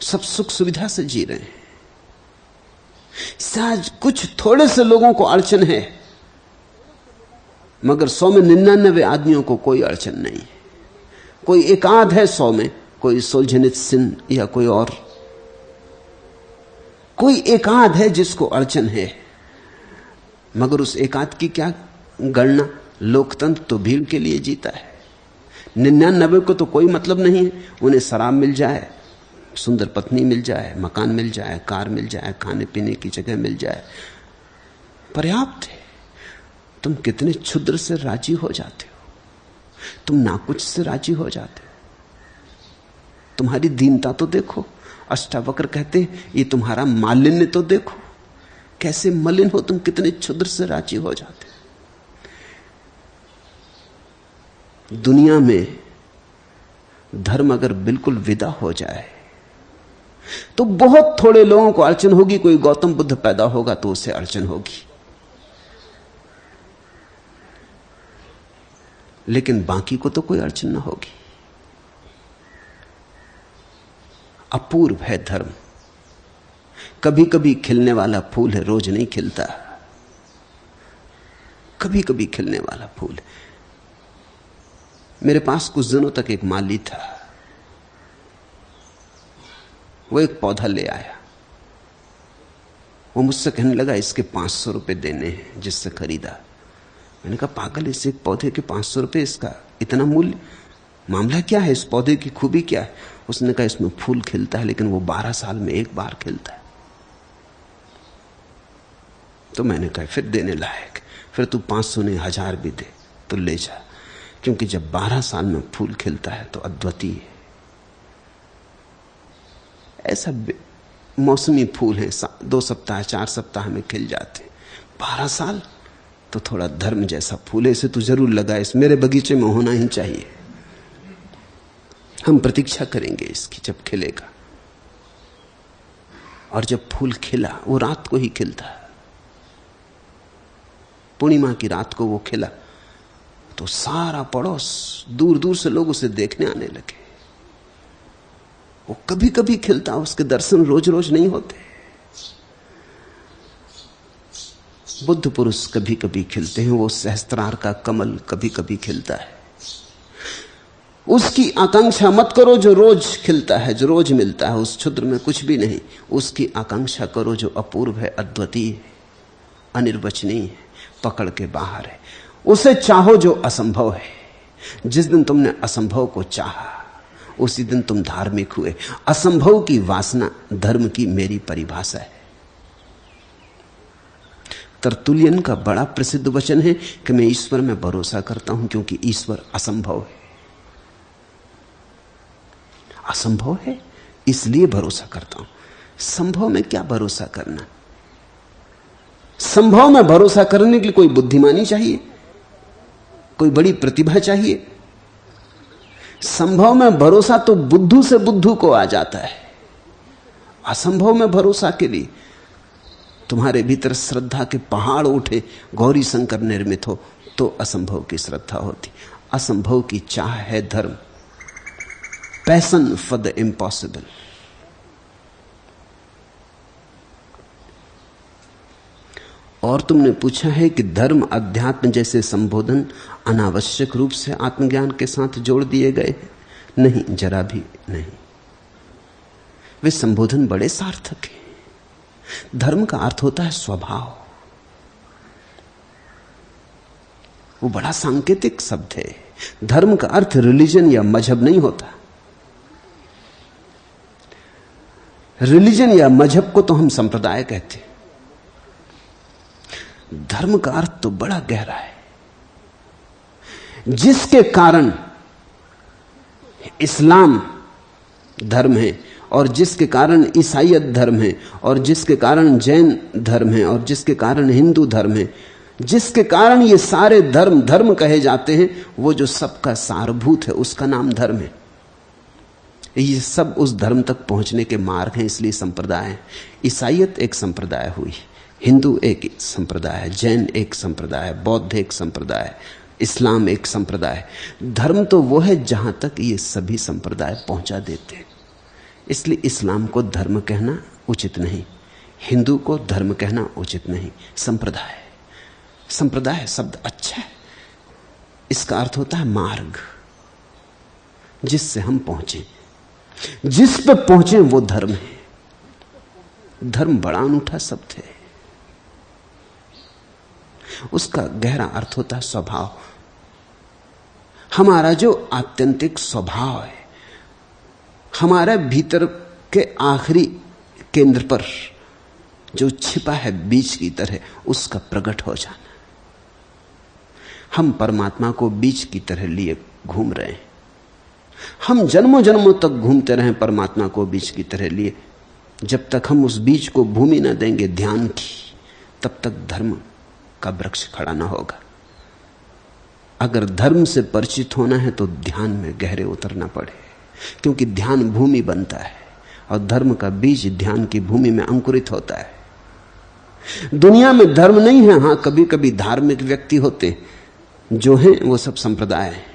सब सुख सुविधा से जी रहे हैं। शायद कुछ थोड़े से लोगों को अड़चन है, मगर 100 में 99 आदमियों को कोई अड़चन नहीं है। कोई एकाध है 100 में, कोई सोल्जेनित्सिन या कोई और, कोई एकाध है जिसको अड़चन है। मगर उस एकाध की क्या गणना? लोकतंत्र तो भीड़ के लिए जीता है। 99 को तो कोई मतलब नहीं है, उन्हें शराब मिल जाए, सुंदर पत्नी मिल जाए, मकान मिल जाए, कार मिल जाए, खाने पीने की जगह मिल जाए, पर्याप्त है। तुम कितने क्षुद्र से राजी हो जाते हो, तुम नाकुछ से राजी हो जाते हो। तुम्हारी दीनता तो देखो। अष्टावक्र कहते ये तुम्हारा मालिन्य तो देखो, कैसे मलिन हो तुम, कितने क्षुद्र से राजी हो जाते हो। दुनिया में धर्म अगर बिल्कुल विदा हो जाए तो बहुत थोड़े लोगों को अड़चन होगी। कोई गौतम बुद्ध पैदा होगा तो उसे अड़चन होगी, लेकिन बाकी को तो कोई अड़चन ना होगी। अपूर्व है धर्म। कभी कभी खिलने वाला फूल है, रोज नहीं खिलता। कभी कभी खिलने वाला फूल है। मेरे पास कुछ दिनों तक एक माली था। वो एक पौधा ले आया। वो मुझसे कहने लगा इसके 500 रुपए देने हैं जिससे खरीदा। मैंने कहा पागल, इस एक पौधे के 500 रुपए, इसका इतना मूल्य? मामला क्या है, इस पौधे की खूबी क्या है? उसने कहा इसमें फूल खिलता है, लेकिन वो 12 साल में एक बार खिलता है। तो मैंने कहा फिर देने लायक, फिर तू 500 नहीं 1000 भी दे तो ले जा, क्योंकि जब 12 साल में फूल खिलता है तो अद्वितीय है। ऐसा मौसमी फूल है, 2 सप्ताह 4 सप्ताह में खिल जाते। 12 साल तो थोड़ा धर्म जैसा फूल है, इसे तू जरूर लगा, इस मेरे बगीचे में होना ही चाहिए। हम प्रतीक्षा करेंगे इसकी जब खिलेगा। और जब फूल खिला, वो रात को ही खिलता है, पूर्णिमा की रात को वो खिला, तो सारा पड़ोस दूर दूर से लोग उसे देखने आने लगे। वो कभी कभी खिलता, उसके दर्शन रोज रोज नहीं होते। बुद्ध पुरुष कभी कभी खिलते हैं, वो सहस्त्रार का कमल कभी कभी खिलता है। उसकी आकांक्षा मत करो जो रोज खिलता है, जो रोज मिलता है, उस क्षुद्र में कुछ भी नहीं। उसकी आकांक्षा करो जो अपूर्व है, अद्वितीय है, अनिर्वचनीय है, पकड़ के बाहर है। उसे चाहो जो असंभव है। जिस दिन तुमने असंभव को चाहा उसी दिन तुम धार्मिक हुए। असंभव की वासना धर्म की मेरी परिभाषा है। तरतुलियन का बड़ा प्रसिद्ध वचन है कि मैं ईश्वर में भरोसा करता हूं क्योंकि ईश्वर असंभव है। असंभव है इसलिए भरोसा करता हूं। संभव में क्या भरोसा करना? संभव में भरोसा करने के लिए कोई बुद्धिमानी चाहिए, कोई बड़ी प्रतिभा चाहिए। संभव में भरोसा तो बुद्धू से बुद्धू को आ जाता है। असंभव में भरोसा के लिए तुम्हारे भीतर श्रद्धा के पहाड़ उठे, गौरी शंकर निर्मित हो, तो असंभव की श्रद्धा होती। असंभव की चाह है धर्म, पैशन फॉर द इम्पॉसिबल। और तुमने पूछा है कि धर्म अध्यात्म जैसे संबोधन अनावश्यक रूप से आत्मज्ञान के साथ जोड़ दिए गए? नहीं, जरा भी नहीं। वे संबोधन बड़े सार्थक हैं। धर्म का अर्थ होता है स्वभाव। वो बड़ा सांकेतिक शब्द है। धर्म का अर्थ रिलीजन या मजहब नहीं होता। रिलीजन या मजहब को तो हम संप्रदाय कहते हैं। धर्म का अर्थ तो बड़ा गहरा है, जिसके कारण इस्लाम धर्म है, और जिसके कारण ईसाईयत धर्म है, और जिसके कारण जैन धर्म है, और जिसके कारण हिंदू धर्म है, जिसके कारण ये सारे धर्म धर्म कहे जाते हैं, वो जो सबका सारभूत है उसका नाम धर्म है। ये सब उस धर्म तक पहुंचने के मार्ग हैं, इसलिए संप्रदाय है। ईसाईयत एक संप्रदाय हुई, हिंदू एक संप्रदाय है, जैन एक संप्रदाय है, बौद्ध एक संप्रदाय है, इस्लाम एक संप्रदाय है। धर्म तो वो है जहां तक ये सभी संप्रदाय पहुंचा देते हैं। इसलिए इस्लाम को धर्म कहना उचित नहीं, हिंदू को धर्म कहना उचित नहीं। संप्रदाय, संप्रदाय शब्द अच्छा है। इसका अर्थ होता है मार्ग, जिससे हम पहुंचे, जिस पे पहुंचे वो धर्म है। धर्म बड़ा अनूठा शब्द है। उसका गहरा अर्थ होता है स्वभाव। हमारा जो आत्यंतिक स्वभाव है, हमारे भीतर के आखिरी केंद्र पर जो छिपा है बीज की तरह, उसका प्रकट हो जाना। हम परमात्मा को बीज की तरह लिए घूम रहे हैं। हम जन्मों जन्मों तक घूमते रहे परमात्मा को बीज की तरह लिए। जब तक हम उस बीज को भूमि न देंगे ध्यान की, तब तक धर्म का वृक्ष खड़ा न होगा। अगर धर्म से परिचित होना है तो ध्यान में गहरे उतरना पड़े, क्योंकि ध्यान भूमि बनता है और धर्म का बीज ध्यान की भूमि में अंकुरित होता है। दुनिया में धर्म नहीं है, हां कभी कभी धार्मिक व्यक्ति होते हैं, जो हैं वो सब संप्रदाय है।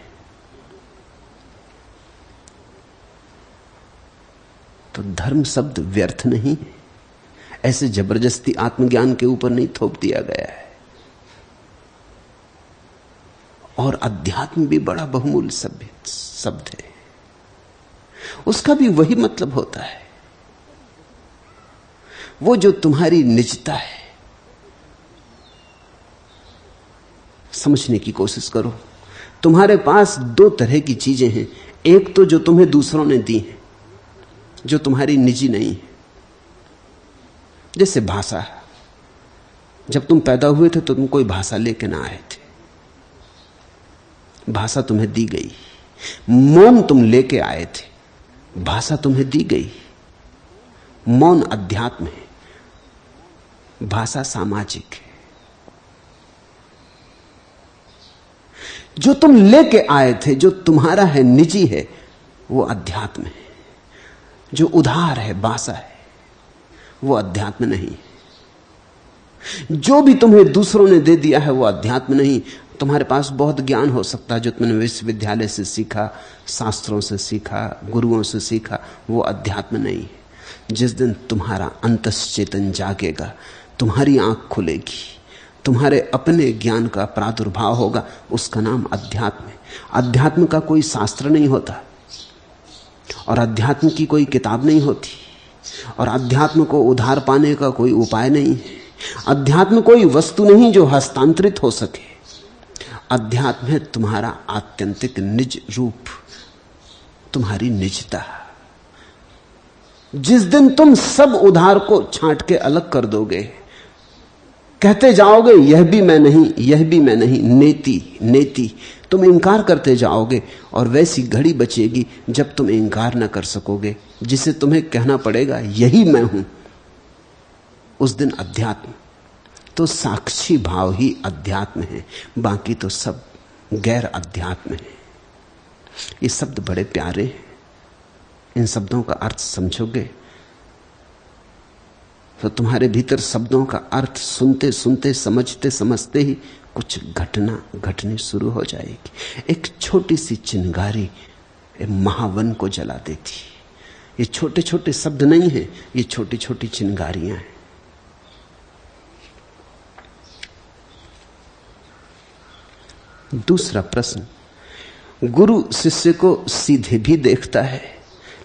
तो धर्म शब्द व्यर्थ नहीं है, ऐसे जबरदस्ती आत्मज्ञान के ऊपर नहीं थोप दिया गया है। और अध्यात्म भी बड़ा बहुमूल्य शब्द है, उसका भी वही मतलब होता है। वो जो तुम्हारी निजता है, समझने की कोशिश करो। तुम्हारे पास दो तरह की चीजें हैं, एक तो जो तुम्हें दूसरों ने दी है, जो तुम्हारी निजी नहीं है। जैसे भाषा, जब तुम पैदा हुए थे तो तुम कोई भाषा लेके ना आए थे, भाषा तुम्हें दी गई। मौन तुम लेके आए थे, भाषा तुम्हें दी गई। मौन अध्यात्म है, भाषा सामाजिक है। जो तुम लेके आए थे, जो तुम्हारा है, निजी है, वो अध्यात्म है। जो उधार है, भाषा है, वो अध्यात्म नहीं है। जो भी तुम्हें दूसरों ने दे दिया है वो अध्यात्म नहीं। तुम्हारे पास बहुत ज्ञान हो सकता है जो तुमने विश्वविद्यालय से सीखा, शास्त्रों से सीखा, गुरुओं से सीखा, वो अध्यात्म नहीं है। जिस दिन तुम्हारा अंतश्चेतन जागेगा, तुम्हारी आंख खुलेगी, तुम्हारे अपने ज्ञान का प्रादुर्भाव होगा, उसका नाम अध्यात्म है। अध्यात्म का कोई शास्त्र नहीं होता और अध्यात्म की कोई किताब नहीं होती और अध्यात्म को उधार पाने का कोई उपाय नहीं है। अध्यात्म कोई वस्तु नहीं जो हस्तांतरित हो सके। अध्यात्म है तुम्हारा आत्यंतिक निज रूप, तुम्हारी निजता। जिस दिन तुम सब उधार को छांट के अलग कर दोगे, कहते जाओगे यह भी मैं नहीं, यह भी मैं नहीं, नेति नेति, तुम इंकार करते जाओगे और वैसी घड़ी बचेगी जब तुम इंकार न कर सकोगे, जिसे तुम्हें कहना पड़ेगा यही मैं हूं। उस दिन अध्यात्म तो साक्षी भाव ही अध्यात्म है, बाकी तो सब गैर अध्यात्म है। ये शब्द बड़े प्यारे हैं, इन शब्दों का अर्थ समझोगे तो तुम्हारे भीतर शब्दों का अर्थ सुनते सुनते, समझते समझते ही कुछ घटना घटनी शुरू हो जाएगी। एक छोटी सी चिंगारी महावन को जला देती। ये छोटे छोटे शब्द नहीं है, ये छोटी छोटी चिंगारियां हैं। दूसरा प्रश्न, गुरु शिष्य को सीधे भी देखता है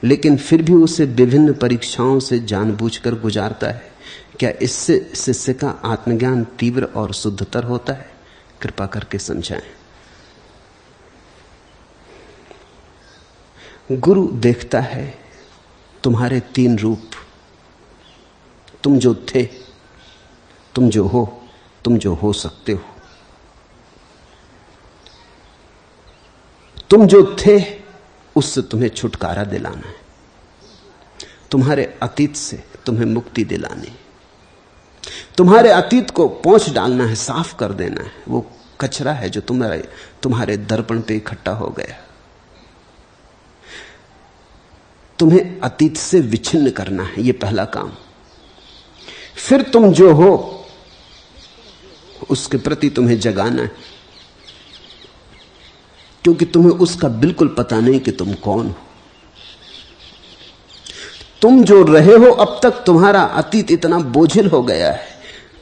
लेकिन फिर भी उसे विभिन्न परीक्षाओं से जानबूझकर गुजारता है। क्या इससे शिष्य का आत्मज्ञान तीव्र और शुद्धतर होता है? कृपा करके समझाएं। गुरु देखता है तुम्हारे तीन रूप, तुम जो थे, तुम जो हो, तुम जो हो सकते हो। तुम जो थे उससे तुम्हें छुटकारा दिलाना है, तुम्हारे अतीत से तुम्हें मुक्ति दिलानी, तुम्हारे अतीत को पोंछ डालना है, साफ कर देना है। वो कचरा है जो तुम्हारे दर्पण पे इकट्ठा हो गया। तुम्हें अतीत से विच्छिन्न करना है, ये पहला काम। फिर तुम जो हो उसके प्रति तुम्हें जगाना है, क्योंकि तुम्हें उसका बिल्कुल पता नहीं कि तुम कौन हो। तुम जो रहे हो अब तक, तुम्हारा अतीत इतना बोझिल हो गया है,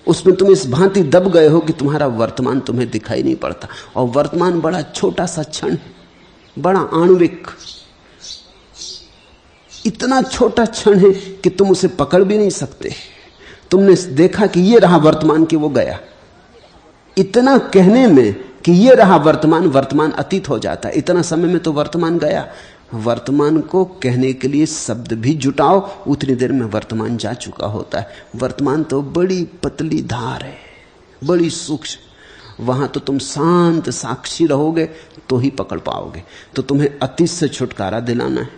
उसमें तुम इस भांति दब गए हो कि तुम्हारा वर्तमान तुम्हें दिखाई नहीं पड़ता। और वर्तमान बड़ा छोटा सा क्षण है, बड़ा आणविक, इतना छोटा क्षण है कि तुम उसे पकड़ भी नहीं सकते। तुमने देखा कि ये रहा वर्तमान, कि वो गया। इतना कहने में कि ये रहा वर्तमान, वर्तमान अतीत हो जाता है। इतना समय में तो वर्तमान गया। वर्तमान को कहने के लिए शब्द भी जुटाओ, उतनी देर में वर्तमान जा चुका होता है। वर्तमान तो बड़ी पतली धार है, बड़ी सूक्ष्म। वहां तो तुम शांत साक्षी रहोगे तो ही पकड़ पाओगे। तो तुम्हें अतीत से छुटकारा दिलाना है,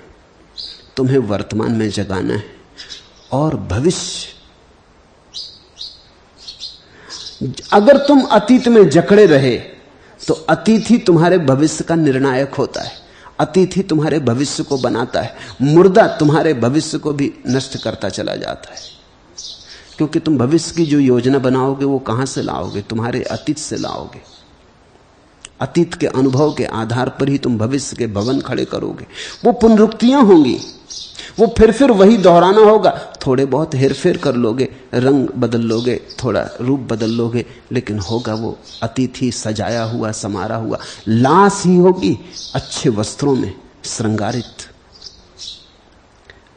तुम्हें वर्तमान में जगाना है। और भविष्य, अगर तुम अतीत में जकड़े रहे तो अतीत ही तुम्हारे भविष्य का निर्णायक होता है, अतीत ही तुम्हारे भविष्य को बनाता है। मुर्दा तुम्हारे भविष्य को भी नष्ट करता चला जाता है, क्योंकि तुम भविष्य की जो योजना बनाओगे वो कहां से लाओगे? तुम्हारे अतीत से लाओगे। अतीत के अनुभव के आधार पर ही तुम भविष्य के भवन खड़े करोगे। वो पुनरुक्तियां होंगी, वो फिर वही दोहराना होगा। थोड़े बहुत हेरफेर कर लोगे, रंग बदल लोगे, थोड़ा रूप बदल लोगे, लेकिन होगा वो अतीत ही, सजाया हुआ, समारा हुआ। लाश ही होगी अच्छे वस्त्रों में श्रृंगारित।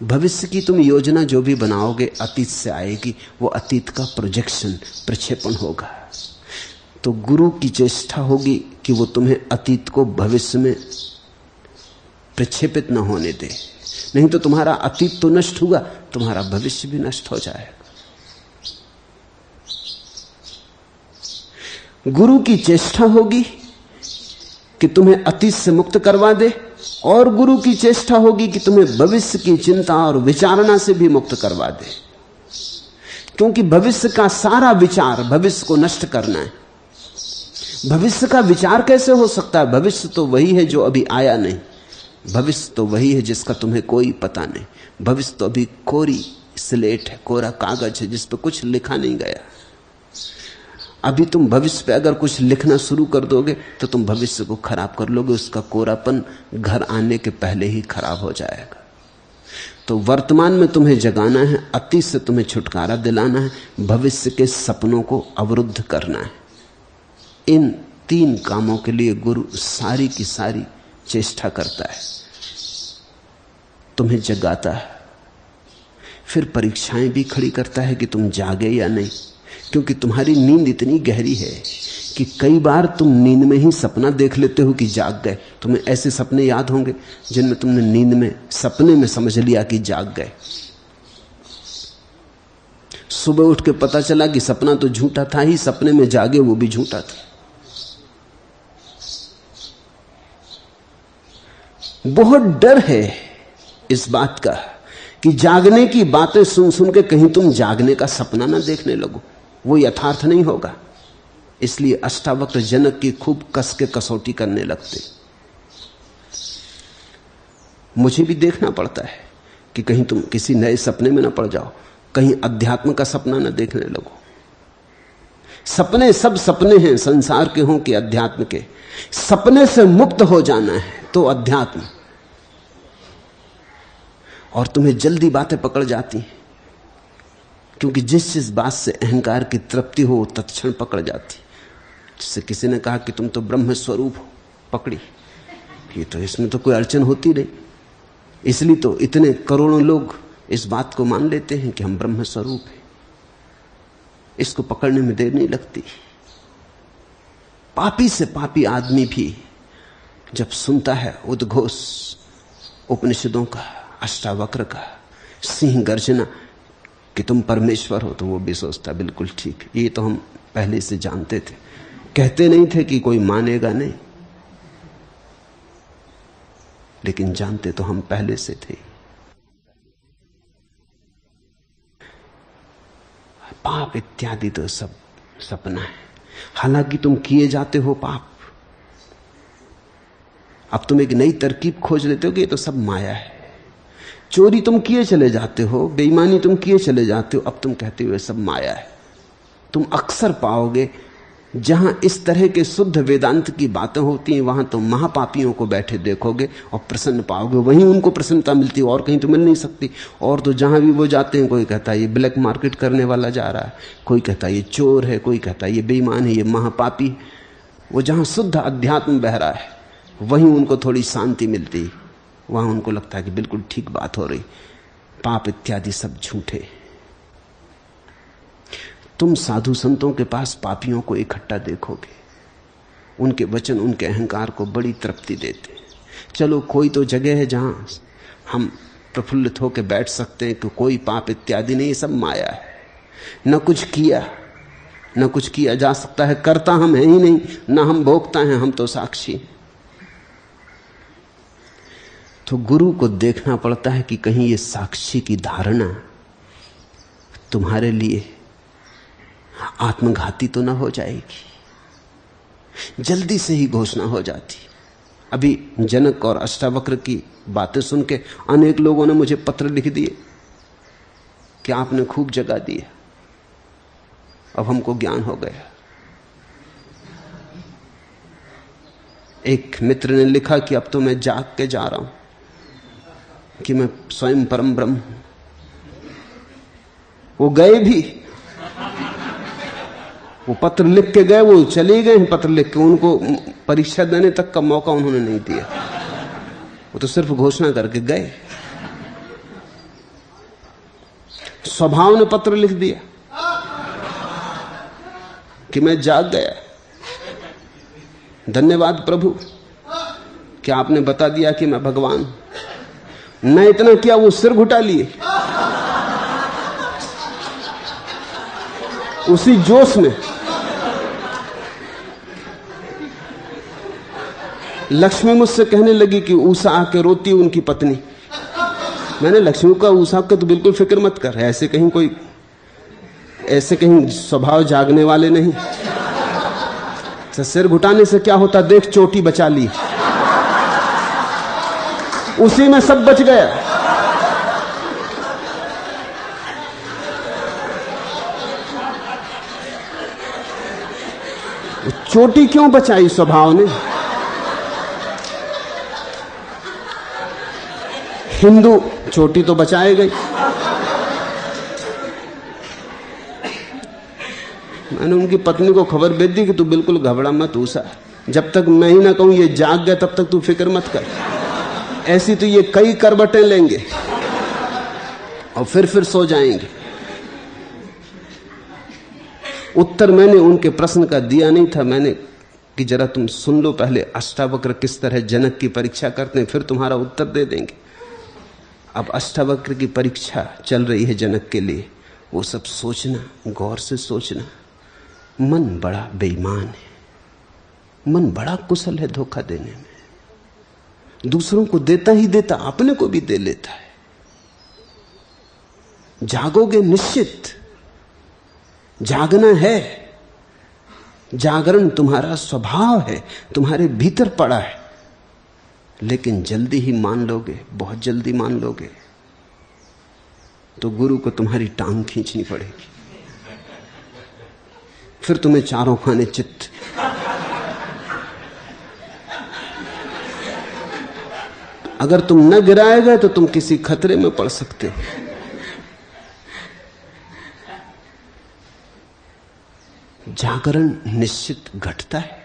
भविष्य की तुम योजना जो भी बनाओगे अतीत से आएगी, वो अतीत का प्रोजेक्शन, प्रक्षेपण होगा। तो गुरु की चेष्टा होगी कि वो तुम्हें अतीत को भविष्य में प्रक्षेपित न होने दे, नहीं तो तुम्हारा अतीत तो नष्ट हुआ, तुम्हारा भविष्य भी नष्ट हो जाएगा। गुरु की चेष्टा होगी कि तुम्हें अतीत से मुक्त करवा दे, और गुरु की चेष्टा होगी कि तुम्हें भविष्य की चिंता और विचारणा से भी मुक्त करवा दे, क्योंकि भविष्य का सारा विचार भविष्य को नष्ट करना है। भविष्य का विचार कैसे हो सकता है? भविष्य तो वही है जो अभी आया नहीं, भविष्य तो वही है जिसका तुम्हें कोई पता नहीं। भविष्य तो अभी कोरी स्लेट है, कोरा कागज है जिस पर कुछ लिखा नहीं गया। अभी तुम भविष्य पे अगर कुछ लिखना शुरू कर दोगे तो तुम भविष्य को खराब कर लोगे, उसका कोरापन घर आने के पहले ही खराब हो जाएगा। तो वर्तमान में तुम्हें जगाना है, अतीत से तुम्हें छुटकारा दिलाना है, भविष्य के सपनों को अवरुद्ध करना है। इन तीन कामों के लिए गुरु सारी की सारी चेष्टा करता है, तुम्हें जगाता है, फिर परीक्षाएं भी खड़ी करता है कि तुम जागे या नहीं, क्योंकि तुम्हारी नींद इतनी गहरी है कि कई बार तुम नींद में ही सपना देख लेते हो कि जाग गए। तुम्हें ऐसे सपने याद होंगे जिनमें तुमने नींद में सपने में समझ लिया कि जाग गए। सुबह उठ के पता चला कि सपना तो झूठा था ही, सपने में जागे वो भी झूठा था। बहुत डर है इस बात का कि जागने की बातें सुन सुन के कहीं तुम जागने का सपना ना देखने लगो, वो यथार्थ नहीं होगा। इसलिए अष्टावक्र जनक की खूब कस के कसौटी करने लगते। मुझे भी देखना पड़ता है कि कहीं तुम किसी नए सपने में ना पड़ जाओ, कहीं अध्यात्म का सपना ना देखने लगो। सपने सब सपने हैं, संसार के हों कि अध्यात्म के। सपने से मुक्त हो जाना है तो अध्यात्म। और तुम्हें जल्दी बातें पकड़ जाती हैं, क्योंकि जिस बात से अहंकार की तृप्ति हो तत्क्षण पकड़ जाती। जिससे किसी ने कहा कि तुम तो ब्रह्म स्वरूप हो, पकड़ी, ये तो इसमें तो कोई अड़चन होती नहीं। इसलिए तो इतने करोड़ों लोग इस बात को मान लेते हैं कि हम ब्रह्म स्वरूप हैं। इसको पकड़ने में देर नहीं लगती। पापी से पापी आदमी भी जब सुनता है उद्घोष उपनिषदों का, अष्टावक्र का, सिंह गर्जना कि तुम परमेश्वर हो, तो वो भी सोचता बिल्कुल ठीक, ये तो हम पहले से जानते थे। कहते नहीं थे कि कोई मानेगा नहीं, लेकिन जानते तो हम पहले से थे। पाप इत्यादि तो सब सपना है, हालांकि तुम किए जाते हो पाप। अब तुम एक नई तरकीब खोज लेते हो कि ये तो सब माया है। चोरी तुम किए चले जाते हो, बेईमानी तुम किए चले जाते हो, अब तुम कहते हो ये सब माया है। तुम अक्सर पाओगे जहां इस तरह के शुद्ध वेदांत की बातें होती हैं, वहां तुम महापापियों को बैठे देखोगे और प्रसन्न पाओगे। वहीं उनको प्रसन्नता मिलती है, और कहीं तो मिल नहीं सकती। और तो जहां भी वो जाते हैं, कोई कहता है ये ब्लैक मार्केट करने वाला जा रहा है, कोई कहता है ये चोर है, कोई कहता है ये बेईमान है, ये महापापी। वो जहां शुद्ध अध्यात्म बह रहा है वहीं उनको थोड़ी शांति मिलती, वहां उनको लगता है कि बिल्कुल ठीक बात हो रही। पाप इत्यादि सब झूठे। तुम साधु संतों के पास पापियों को इकट्ठा देखोगे, उनके वचन उनके अहंकार को बड़ी तृप्ति देते। चलो कोई तो जगह है जहां हम प्रफुल्लित होकर बैठ सकते हैं कि कोई पाप इत्यादि नहीं, सब माया है। न कुछ किया, न कुछ किया जा सकता है, करता हम है ही नहीं, न हम भोगता हैं, हम तो साक्षी। तो गुरु को देखना पड़ता है कि कहीं ये साक्षी की धारणा तुम्हारे लिए आत्मघाती तो ना हो जाएगी। जल्दी से ही घोषणा हो जाती। अभी जनक और अष्टावक्र की बातें सुन के अनेक लोगों ने मुझे पत्र लिख दिए कि आपने खूब जगा दिया, अब हमको ज्ञान हो गया। एक मित्र ने लिखा कि अब तो मैं जाग के जा रहा हूं कि मैं स्वयं परम ब्रह्म हूं। वो गए भी, वो पत्र लिख के गए, वो चले गए हैं पत्र लिख के, उनको परीक्षा देने तक का मौका उन्होंने नहीं दिया, वो तो सिर्फ घोषणा करके गए। स्वभाव ने पत्र लिख दिया कि मैं जाग गया, धन्यवाद प्रभु कि आपने बता दिया कि मैं भगवान हूं। न इतना किया, वो सिर घुटा लिए उसी जोश में। लक्ष्मी मुझसे कहने लगी कि ऊषा आके रोती उनकी पत्नी। मैंने लक्ष्मी का ऊषा के तो बिल्कुल फिक्र मत कर, ऐसे कहीं स्वभाव जागने वाले नहीं। तो सिर घुटाने से क्या होता, देख चोटी बचा ली, उसी में सब बच गया। चोटी क्यों बचाई स्वभाव ने? हिंदू चोटी तो बचाए गई। मैंने उनकी पत्नी को खबर भेज दी कि तू बिल्कुल घबरा मत ऊषा, जब तक मैं ही ना कहूं ये जाग गया तब तक तू फिक्र मत कर। ऐसी तो ये कई करवटें लेंगे और फिर सो जाएंगे। उत्तर मैंने उनके प्रश्न का दिया नहीं था, मैंने कि जरा तुम सुन लो पहले अष्टावक्र किस तरह जनक की परीक्षा करते हैं, फिर तुम्हारा उत्तर दे देंगे। अब अष्टावक्र की परीक्षा चल रही है जनक के लिए। वो सब सोचना, गौर से सोचना। मन बड़ा बेईमान है, मन बड़ा कुशल है धोखा देने में। दूसरों को देता ही देता, अपने को भी दे लेता है। जागोगे निश्चित, जागना है। जागरण तुम्हारा स्वभाव है, तुम्हारे भीतर पड़ा है, लेकिन जल्दी ही मान लोगे, बहुत जल्दी मान लोगे तो गुरु को तुम्हारी टांग खींचनी पड़ेगी। फिर तुम्हें चारों खाने चित्त। अगर तुम न गिराए गए तो तुम किसी खतरे में पड़ सकते हो। जागरण निश्चित घटता है,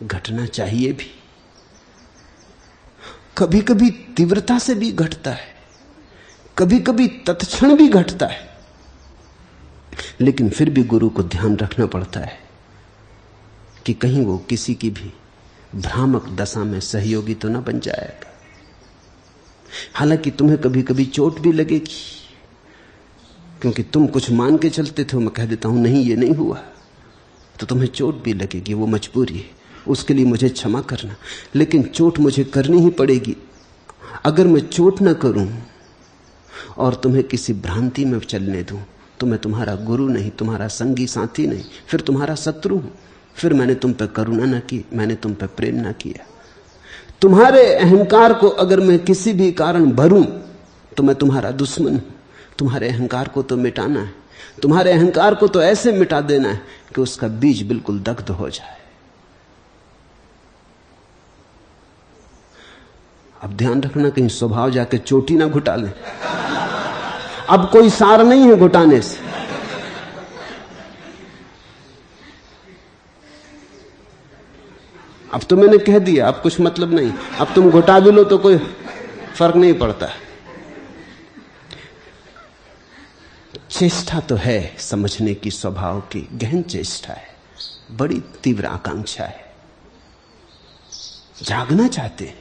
घटना चाहिए भी। कभी कभी तीव्रता से भी घटता है, कभी कभी तत्क्षण भी घटता है, लेकिन फिर भी गुरु को ध्यान रखना पड़ता है कि कहीं वो किसी की भी भ्रामक दशा में सहयोगी तो न बन जाएगा। हालांकि तुम्हें कभी कभी चोट भी लगेगी, क्योंकि तुम कुछ मान के चलते थे, मैं कह देता हूं नहीं ये नहीं हुआ, तो तुम्हें चोट भी लगेगी, वो मजबूरी है। उसके लिए मुझे क्षमा करना, लेकिन चोट मुझे करनी ही पड़ेगी। अगर मैं चोट न करूं और तुम्हें किसी भ्रांति में चलने दूं तो मैं तुम्हारा गुरु नहीं, तुम्हारा संगी साथी नहीं, फिर तुम्हारा शत्रु हूं। फिर मैंने तुम पे करुणा न की, मैंने तुम पे प्रेम न किया। तुम्हारे अहंकार को अगर मैं किसी भी कारण भरूं तो मैं तुम्हारा दुश्मन हूं। तुम्हारे अहंकार को तो मिटाना है, तुम्हारे अहंकार को तो ऐसे मिटा देना है कि उसका बीज बिल्कुल दग्ध हो जाए। अब ध्यान रखना कहीं स्वभाव जाके चोटी ना घुटा ले। अब कोई सार नहीं है घुटाने से। अब तो मैंने कह दिया, अब कुछ मतलब नहीं। अब तुम घुटा भी लो तो कोई फर्क नहीं पड़ता। चेष्टा तो है समझने की, स्वभाव की गहन चेष्टा है, बड़ी तीव्र आकांक्षा है। जागना चाहते हैं,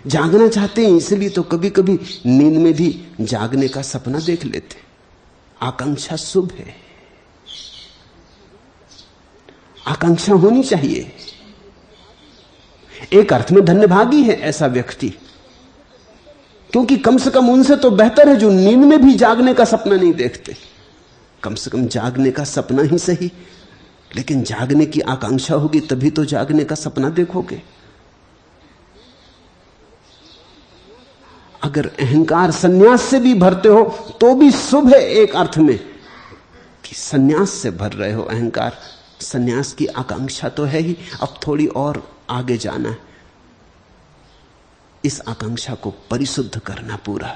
जागना चाहते हैं, इसलिए तो कभी कभी नींद में भी जागने का सपना देख लेते। आकांक्षा शुभ है, आकांक्षा होनी चाहिए। एक अर्थ में धन्यभागी है ऐसा व्यक्ति, क्योंकि कम से कम उनसे तो बेहतर है जो नींद में भी जागने का सपना नहीं देखते। कम से कम जागने का सपना ही सही, लेकिन जागने की आकांक्षा होगी तभी तो जागने का सपना देखोगे। अगर अहंकार सन्यास से भी भरते हो तो भी शुभ है एक अर्थ में, कि सन्यास से भर रहे हो अहंकार। सन्यास की आकांक्षा तो है ही, अब थोड़ी और आगे जाना है, इस आकांक्षा को परिशुद्ध करना पूरा।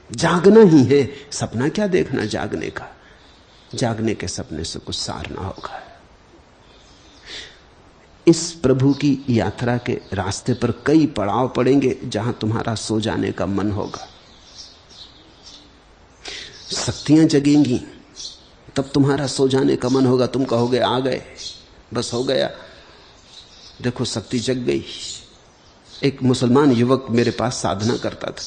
जागना ही है, सपना क्या देखना जागने का। जागने के सपने से कुछ सार ना होगा। इस प्रभु की यात्रा के रास्ते पर कई पड़ाव पड़ेंगे जहां तुम्हारा सो जाने का मन होगा। शक्तियां जगेंगी तब तुम्हारा सो जाने का मन होगा। तुम कहोगे आ गए, बस हो गया। देखो शक्ति जग गई। एक मुसलमान युवक मेरे पास साधना करता था,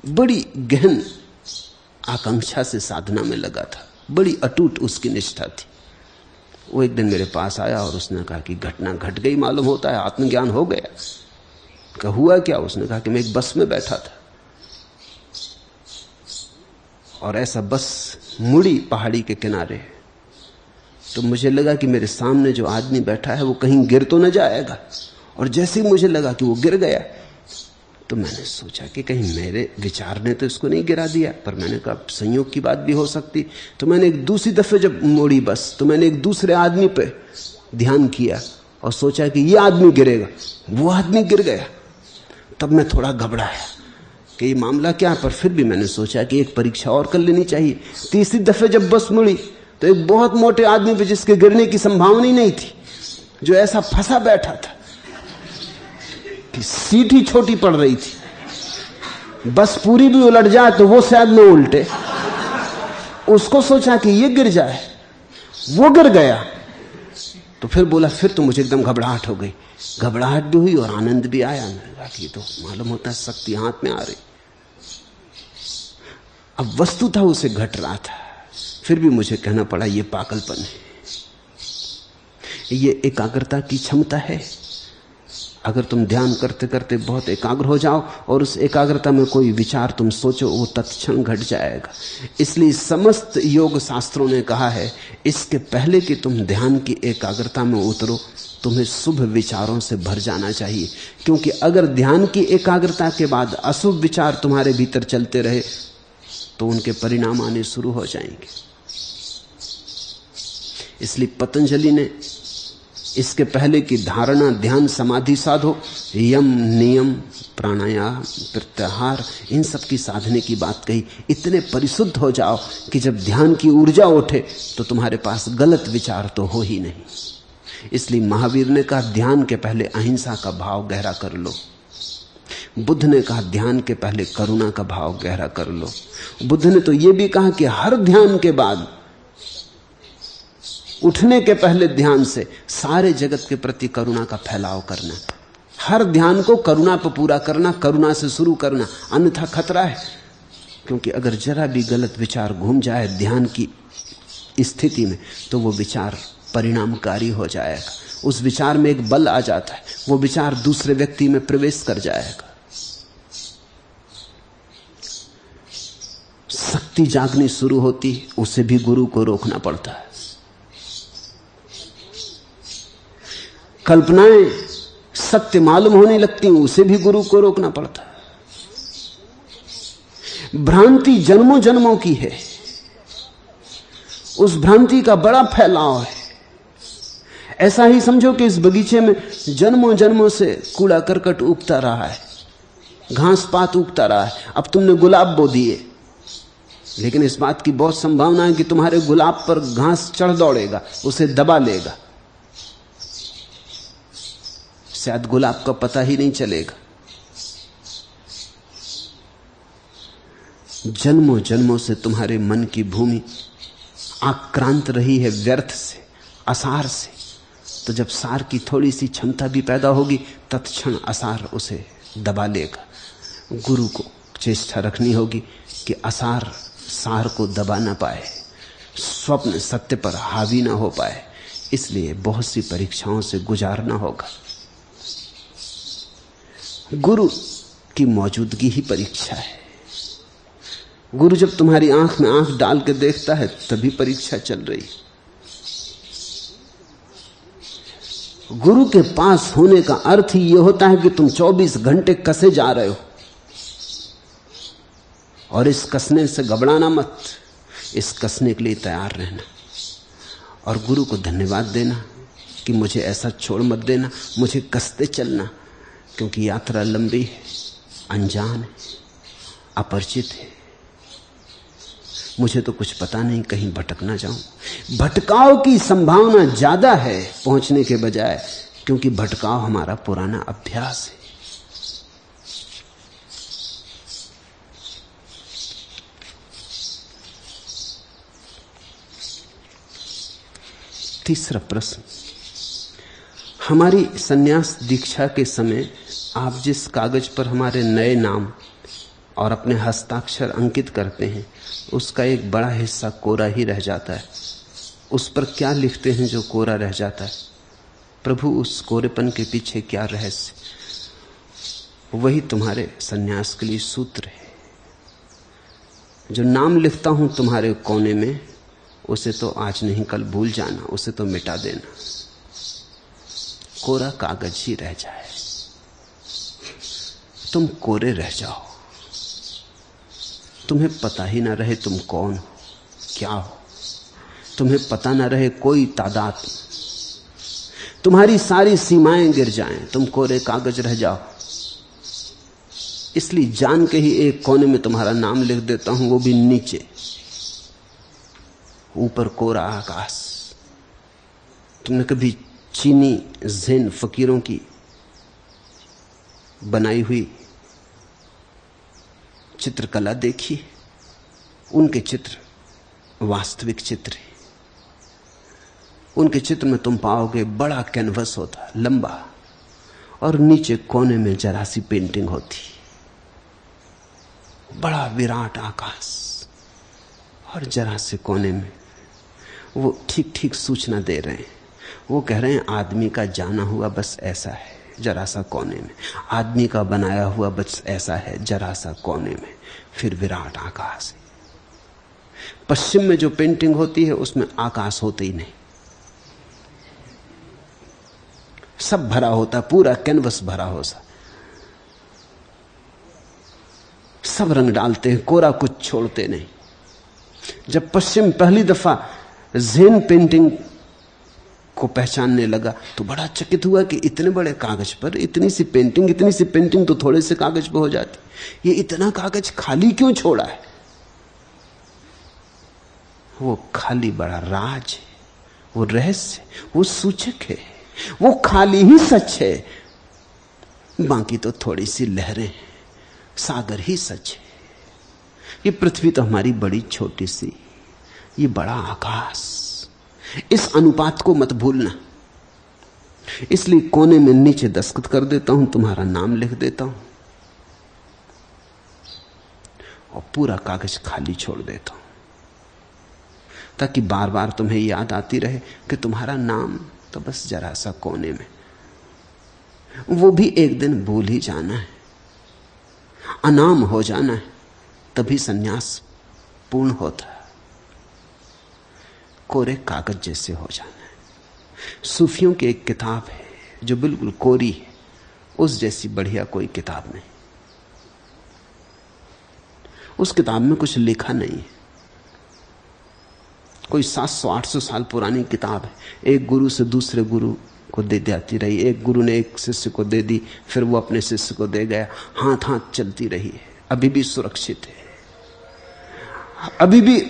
बड़ी गहन आकांक्षा से साधना में लगा था, बड़ी अटूट उसकी निष्ठा थी। वो एक दिन मेरे पास आया और उसने कहा कि घटना घट गई, मालूम होता है आत्मज्ञान हो गया। कहा हुआ क्या? उसने कहा कि मैं एक बस में बैठा था और ऐसा बस मुड़ी पहाड़ी के किनारे, तो मुझे लगा कि मेरे सामने जो आदमी बैठा है वो कहीं गिर तो न जाएगा। और जैसे ही मुझे लगा कि वो गिर गया तो मैंने सोचा कि कहीं मेरे विचार ने तो इसको नहीं गिरा दिया, पर मैंने कहा संयोग की बात भी हो सकती। तो मैंने एक दूसरी दफे जब मोड़ी बस, तो मैंने एक दूसरे आदमी पे ध्यान किया और सोचा कि ये आदमी गिरेगा, वो आदमी गिर गया। तब मैं थोड़ा घबराया कि ये मामला क्या, पर फिर भी मैंने सोचा कि एक परीक्षा और कर लेनी चाहिए। तीसरी दफे जब बस मुड़ी तो एक बहुत मोटे आदमी पे, जिसके गिरने की संभावना ही नहीं थी, जो ऐसा फंसा बैठा था कि सीट ही छोटी पड़ रही थी, बस पूरी भी उलट जाए तो वो शायद न उल्टे। उसको सोचा कि ये गिर जाए, वो गिर गया। तो फिर बोला, फिर तो मुझे एकदम घबराहट हो गई। घबराहट भी हुई और आनंद भी आया। मैंने कहा कि तो मालूम होता है शक्ति हाथ में आ रही। अब वस्तु था उसे घट रहा था, फिर भी मुझे कहना पड़ा ये पागलपन है, ये एकाग्रता की क्षमता है। अगर तुम ध्यान करते करते बहुत एकाग्र हो जाओ और उस एकाग्रता में कोई विचार तुम सोचो, वो तत्क्षण घट जाएगा। इसलिए समस्त योग शास्त्रों ने कहा है, इसके पहले कि तुम ध्यान की एकाग्रता में उतरो, तुम्हें शुभ विचारों से भर जाना चाहिए। क्योंकि अगर ध्यान की एकाग्रता के बाद अशुभ विचार तुम्हारे भीतर चलते रहे तो उनके परिणाम आने शुरू हो जाएंगे। इसलिए पतंजलि ने इसके पहले की धारणा, ध्यान, समाधि साधो, यम, नियम, प्राणायाम, प्रत्याहार, इन सब की साधने की बात कही। इतने परिशुद्ध हो जाओ कि जब ध्यान की ऊर्जा उठे तो तुम्हारे पास गलत विचार तो हो ही नहीं। इसलिए महावीर ने कहा ध्यान के पहले अहिंसा का भाव गहरा कर लो। बुद्ध ने कहा ध्यान के पहले करुणा का भाव गहरा कर लो। बुद्ध ने तो यह भी कहा कि हर ध्यान के बाद, उठने के पहले ध्यान से सारे जगत के प्रति करुणा का फैलाव करना। हर ध्यान को करुणा पर पूरा करना, करुणा से शुरू करना, अन्यथा खतरा है। क्योंकि अगर जरा भी गलत विचार घूम जाए ध्यान की स्थिति में तो वो विचार परिणामकारी हो जाएगा। उस विचार में एक बल आ जाता है, वो विचार दूसरे व्यक्ति में प्रवेश कर जाएगा। शक्ति जागनी शुरू होती, उसे भी गुरु को रोकना पड़ता है। कल्पनाएं सत्य मालूम होने लगती, उसे भी गुरु को रोकना पड़ता है। भ्रांति जन्मों जन्मों की है, उस भ्रांति का बड़ा फैलाव है। ऐसा ही समझो कि इस बगीचे में जन्मों जन्मों से कूड़ा करकट उगता रहा है, घास पात उगता रहा है। अब तुमने गुलाब बो दिए, लेकिन इस बात की बहुत संभावना है कि तुम्हारे गुलाब पर घास चढ़ दौड़ेगा, उसे दबा लेगा, शायद गुलाब का पता ही नहीं चलेगा। जन्मों जन्मों से तुम्हारे मन की भूमि आक्रांत रही है व्यर्थ से, असार से। तो जब सार की थोड़ी सी क्षमता भी पैदा होगी तत्क्षण असार उसे दबा लेगा। गुरु को चेष्टा रखनी होगी कि असार सार को दबा ना पाए, स्वप्न सत्य पर हावी ना हो पाए। इसलिए बहुत सी परीक्षाओं से गुजारना होगा। गुरु की मौजूदगी ही परीक्षा है। गुरु जब तुम्हारी आंख में आंख डाल के देखता है तभी परीक्षा चल रही। गुरु के पास होने का अर्थ ही यह होता है कि तुम 24 घंटे कसे जा रहे हो, और इस कसने से घबराना मत, इस कसने के लिए तैयार रहना और गुरु को धन्यवाद देना कि मुझे ऐसा छोड़ मत देना, मुझे कसते चलना, क्योंकि यात्रा लंबी है, अनजान है, अपरिचित है। मुझे तो कुछ पता नहीं, कहीं भटक ना जाऊं। भटकाव की संभावना ज्यादा है पहुंचने के बजाय, क्योंकि भटकाव हमारा पुराना अभ्यास है। तीसरा प्रश्न, हमारी सन्यास दीक्षा के समय आप जिस कागज पर हमारे नए नाम और अपने हस्ताक्षर अंकित करते हैं उसका एक बड़ा हिस्सा कोरा ही रह जाता है। उस पर क्या लिखते हैं जो कोरा रह जाता है? प्रभु, उस कोरेपन के पीछे क्या रहस्य? वही तुम्हारे सन्यास के लिए सूत्र है। जो नाम लिखता हूं तुम्हारे कोने में, उसे तो आज नहीं कल भूल जाना, उसे तो मिटा देना, कोरा कागज ही रह जाए। तुम कोरे रह जाओ, तुम्हें पता ही ना रहे तुम कौन हो, क्या हो, तुम्हें पता ना रहे कोई तादाद, तुम्हारी सारी सीमाएं गिर जाएं, तुम कोरे कागज रह जाओ। इसलिए जान के ही एक कोने में तुम्हारा नाम लिख देता हूं, वो भी नीचे, ऊपर कोरा आकाश। तुमने कभी चीनी ज़ेन फकीरों की बनाई हुई चित्रकला देखी? उनके चित्र वास्तविक चित्र है। उनके चित्र में तुम पाओगे बड़ा कैनवस होता, लंबा, और नीचे कोने में जरा सी पेंटिंग होती, बड़ा विराट आकाश, और जरा से कोने में वो ठीक ठीक सूचना दे रहे हैं। वो कह रहे हैं आदमी का जाना हुआ बस ऐसा है, जरा सा कोने में, आदमी का बनाया हुआ बस ऐसा है, जरा सा कोने में, फिर विराट आकाश है। पश्चिम में जो पेंटिंग होती है उसमें आकाश होते ही नहीं, सब भरा होता, पूरा कैनवस भरा होता, सब रंग डालते हैं, कोरा कुछ छोड़ते नहीं। जब पश्चिम पहली दफा ज़ेन पेंटिंग को पहचानने लगा तो बड़ा चकित हुआ कि इतने बड़े कागज पर इतनी सी पेंटिंग तो थोड़े से कागज पर हो जाती, ये इतना कागज खाली क्यों छोड़ा है? वो खाली बड़ा राज है, वो रहस्य, वो सूचक है, वो खाली ही सच है, बाकी तो थोड़ी सी लहरें हैं, सागर ही सच है। ये पृथ्वी तो हमारी बड़ी छोटी सी, ये बड़ा आकाश, इस अनुपात को मत भूलना। इसलिए कोने में नीचे दस्तखत कर देता हूं, तुम्हारा नाम लिख देता हूं, और पूरा कागज खाली छोड़ देता हूं, ताकि बार बार तुम्हें याद आती रहे कि तुम्हारा नाम तो बस जरा सा कोने में, वो भी एक दिन भूल ही जाना है, अनाम हो जाना है, तभी सन्यास पूर्ण होता है। कोरे कागज जैसे हो जाना है। सूफियों की एक किताब है जो बिल्कुल कोरी है, उस जैसी बढ़िया कोई किताब नहीं। उस किताब में कुछ लिखा नहीं है, कोई 700-800 साल पुरानी किताब है, एक गुरु से दूसरे गुरु को दे जाती रही, एक गुरु ने एक शिष्य को दे दी, फिर वो अपने शिष्य को दे गया, हाथ हाथ चलती रही है, अभी भी सुरक्षित है। अभी भी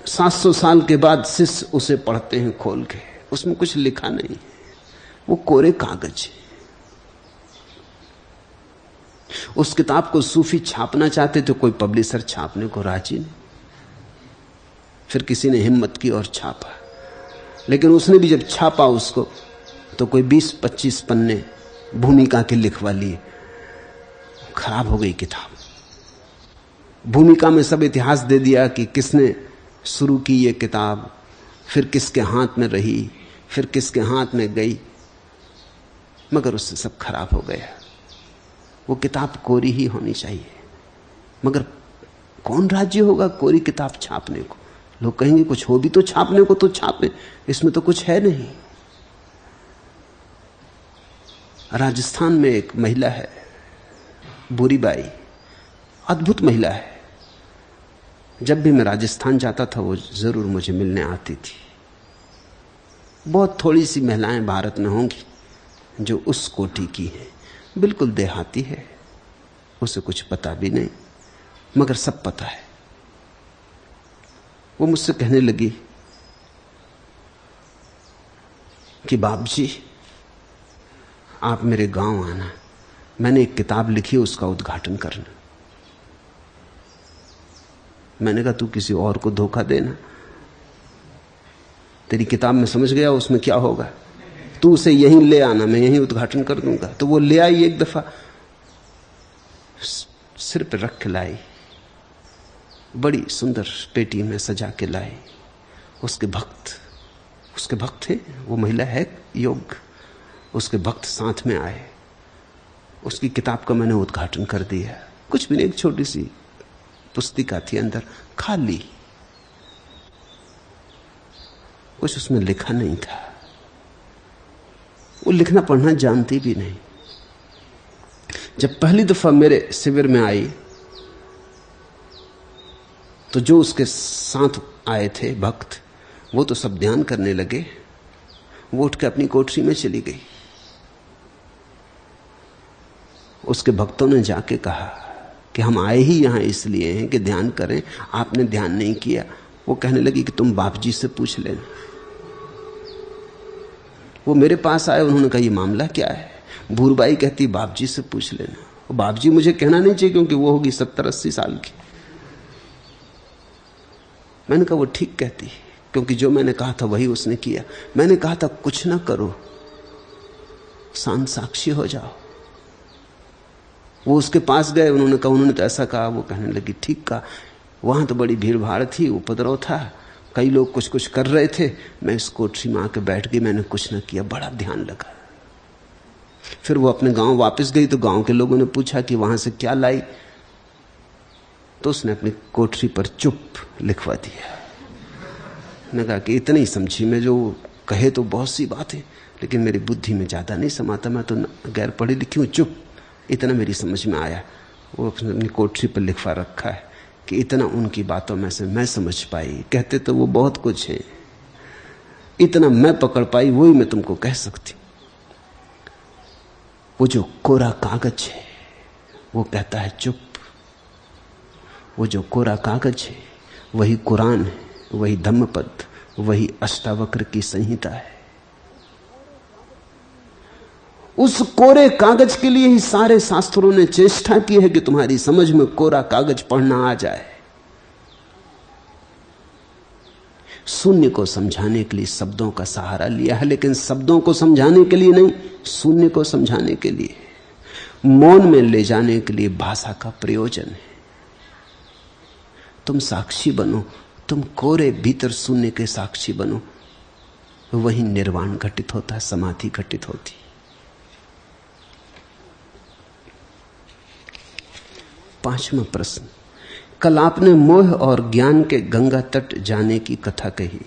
700 साल के बाद शिष्य उसे पढ़ते हैं खोल के, उसमें कुछ लिखा नहीं, वो कोरे कागज है। उस किताब को सूफी छापना चाहते तो कोई पब्लिशर छापने को राजी नहीं, फिर किसी ने हिम्मत की और छापा, लेकिन उसने भी जब छापा उसको तो कोई 20-25 पन्ने भूमिका के लिखवा लिए। खराब हो गई किताब। भूमिका में सब इतिहास दे दिया कि किसने शुरू की ये किताब, फिर किसके हाथ में रही, फिर किसके हाथ में गई, मगर उससे सब खराब हो गया। वो किताब कोरी ही होनी चाहिए, मगर कौन राज्य होगा कोरी किताब छापने को? लोग कहेंगे कुछ हो भी तो छापने को तो छापे, इसमें तो कुछ है नहीं। राजस्थान में एक महिला है, बुरीबाई, अद्भुत महिला है। जब भी मैं राजस्थान जाता था वो जरूर मुझे मिलने आती थी। बहुत थोड़ी सी महिलाएं भारत में होंगी जो उस कोटि की हैं। बिल्कुल देहाती है, उसे कुछ पता भी नहीं, मगर सब पता है। वो मुझसे कहने लगी कि बाप जी आप मेरे गांव आना, मैंने एक किताब लिखी है, उसका उद्घाटन करना। मैंने कहा तू किसी और को धोखा देना, तेरी किताब में समझ गया उसमें क्या होगा, तू उसे यहीं ले आना, मैं यहीं उद्घाटन कर दूंगा। तो वो ले आई, एक दफा सिर पे रख के लाई, बड़ी सुंदर पेटी में सजा के लाई। उसके भक्त थे, वो महिला है योग्य, उसके भक्त साथ में आए। उसकी किताब का मैंने उद्घाटन कर दिया। कुछ भी नहीं, एक छोटी सी पुस्तिका थी अंदर, खाली, कुछ उसमें लिखा नहीं था। वो लिखना पढ़ना जानती भी नहीं। जब पहली दफा मेरे शिविर में आई तो जो उसके साथ आए थे भक्त, वो तो सब ध्यान करने लगे। वो उठ के अपनी कोठरी में चली गई। उसके भक्तों ने जाके कहा कि हम आए ही यहां इसलिए हैं कि ध्यान करें, आपने ध्यान नहीं किया। वो कहने लगी कि तुम बाप जी से पूछ लेना। वो मेरे पास आए, उन्होंने कहा ये मामला क्या है? भूरबाई कहती बाप जी से पूछ लेना। और बाप जी मुझे कहना नहीं चाहिए क्योंकि वो होगी 70-80 साल की। मैंने कहा वो ठीक कहती, क्योंकि जो मैंने कहा था वही उसने किया। मैंने कहा था कुछ ना करो, शांत साक्षी हो जाओ। वो उसके पास गए, उन्होंने कहा उन्होंने तो ऐसा कहा। वो कहने लगी ठीक कहा। वहां तो बड़ी भीड़ भाड़ थी, उपद्रव था, कई लोग कुछ कुछ कर रहे थे। मैं इस कोठरी में आके बैठ गई, मैंने कुछ ना किया। बड़ा ध्यान लगा। फिर वो अपने गांव वापस गई तो गांव के लोगों ने पूछा कि वहां से क्या लाई, तो उसने अपनी कोठरी पर चुप लिखवा दिया। मैंने कहा कि इतनी ही समझी मैं, जो कहे तो बहुत सी बात है लेकिन मेरी बुद्धि में ज्यादा नहीं समाता, मैं तो गैर पढ़ी लिखी हूं, चुप, इतना मेरी समझ में आया। वो अपनी कोठरी पर लिखवा रखा है कि इतना उनकी बातों में से मैं समझ पाई। कहते तो वो बहुत कुछ है, इतना मैं पकड़ पाई, वही मैं तुमको कह सकती। वो जो कोरा कागज है वो कहता है चुप। वो जो कोरा कागज है वही कुरान है, वही धम्मपद, वही अष्टावक्र की संहिता है। उस कोरे कागज के लिए ही सारे शास्त्रों ने चेष्टा की है कि तुम्हारी समझ में कोरा कागज पढ़ना आ जाए। शून्य को समझाने के लिए शब्दों का सहारा लिया है, लेकिन शब्दों को समझाने के लिए नहीं, शून्य को समझाने के लिए, मौन में ले जाने के लिए भाषा का प्रयोजन है। तुम साक्षी बनो, तुम कोरे भीतर शून्य के साक्षी बनो, वही निर्वाण घटित होता है, समाधि घटित होती। पांचवा प्रश्न। कल आपने मोह और ज्ञान के गंगा तट जाने की कथा कही।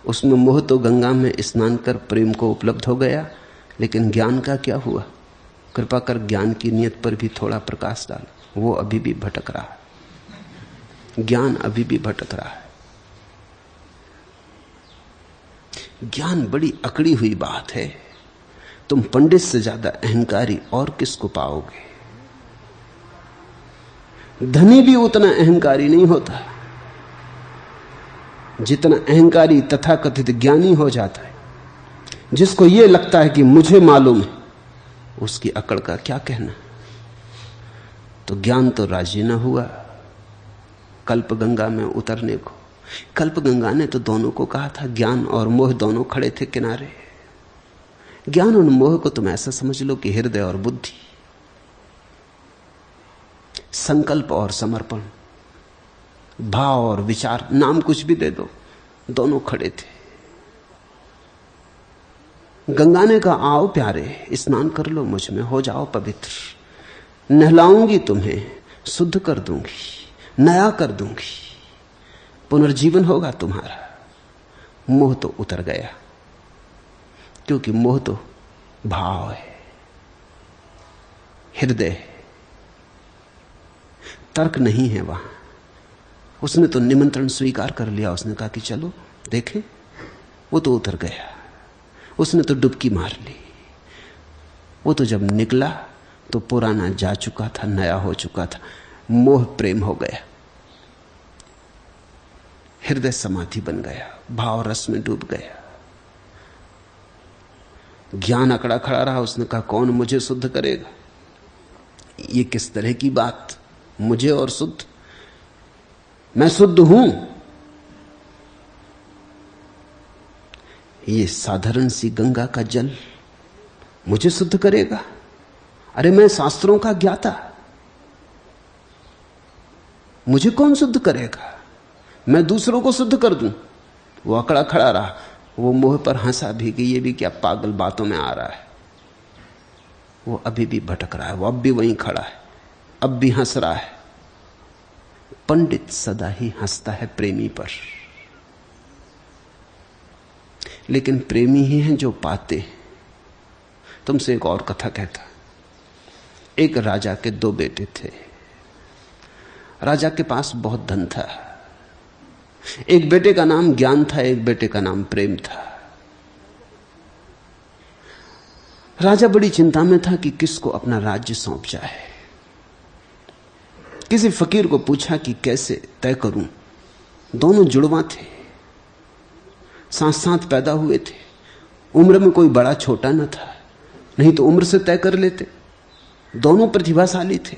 उसमें मोह तो गंगा में स्नान कर प्रेम को उपलब्ध हो गया, लेकिन ज्ञान का क्या हुआ? कृपा कर ज्ञान की नियत पर भी थोड़ा प्रकाश डाल। वो अभी भी भटक रहा है, ज्ञान अभी भी भटक रहा है। ज्ञान बड़ी अकड़ी हुई बात है। तुम पंडित से ज्यादा अहंकारी और किसको पाओगे? धनी भी उतना अहंकारी नहीं होता जितना अहंकारी तथाकथित ज्ञानी हो जाता है। जिसको यह लगता है कि मुझे मालूम है, उसकी अकड़ का क्या कहना। तो ज्ञान तो राजी न हुआ कल्प गंगा में उतरने को। कल्प गंगा ने तो दोनों को कहा था, ज्ञान और मोह दोनों खड़े थे किनारे। ज्ञान और मोह को तुम ऐसा समझ लो कि हृदय और बुद्धि, संकल्प और समर्पण, भाव और विचार, नाम कुछ भी दे दो, दोनों खड़े थे। गंगा ने कहा, आओ प्यारे, स्नान कर लो मुझ में, हो जाओ पवित्र, नहलाऊंगी तुम्हें, शुद्ध कर दूंगी, नया कर दूंगी, पुनर्जीवन होगा तुम्हारा। मोह तो उतर गया, क्योंकि मोह तो भाव है, हृदय, तर्क नहीं है वहां। उसने तो निमंत्रण स्वीकार कर लिया, उसने कहा कि चलो देखें, वो तो उतर गया। उसने तो डुबकी मार ली, वो तो जब निकला तो पुराना जा चुका था, नया हो चुका था। मोह प्रेम हो गया, हृदय समाधि बन गया, भाव रस में डूब गया। ज्ञान अकड़ा खड़ा रहा। उसने कहा, कौन मुझे शुद्ध करेगा? ये किस तरह की बात, मुझे और शुद्ध? मैं शुद्ध हूं। ये साधारण सी गंगा का जल मुझे शुद्ध करेगा? अरे मैं शास्त्रों का ज्ञाता, मुझे कौन शुद्ध करेगा? मैं दूसरों को शुद्ध कर दूं। वो अकड़ा खड़ा रहा। वो मोह पर हंसा भी कि ये भी क्या पागल बातों में आ रहा है। वो अभी भी भटक रहा है, वो अब भी वहीं खड़ा है, अब भी हंस रहा है। पंडित सदा ही हंसता है प्रेमी पर, लेकिन प्रेमी ही हैं जो पाते। तुमसे एक और कथा कहता। एक राजा के 2 बेटे थे। राजा के पास बहुत धन था। एक बेटे का नाम ज्ञान था, एक बेटे का नाम प्रेम था। राजा बड़ी चिंता में था कि किसको अपना राज्य सौंप जाए। किसी फकीर को पूछा कि कैसे तय करूं। दोनों जुड़वा थे, साथ साथ पैदा हुए थे, उम्र में कोई बड़ा छोटा न था, नहीं तो उम्र से तय कर लेते। दोनों प्रतिभाशाली थे,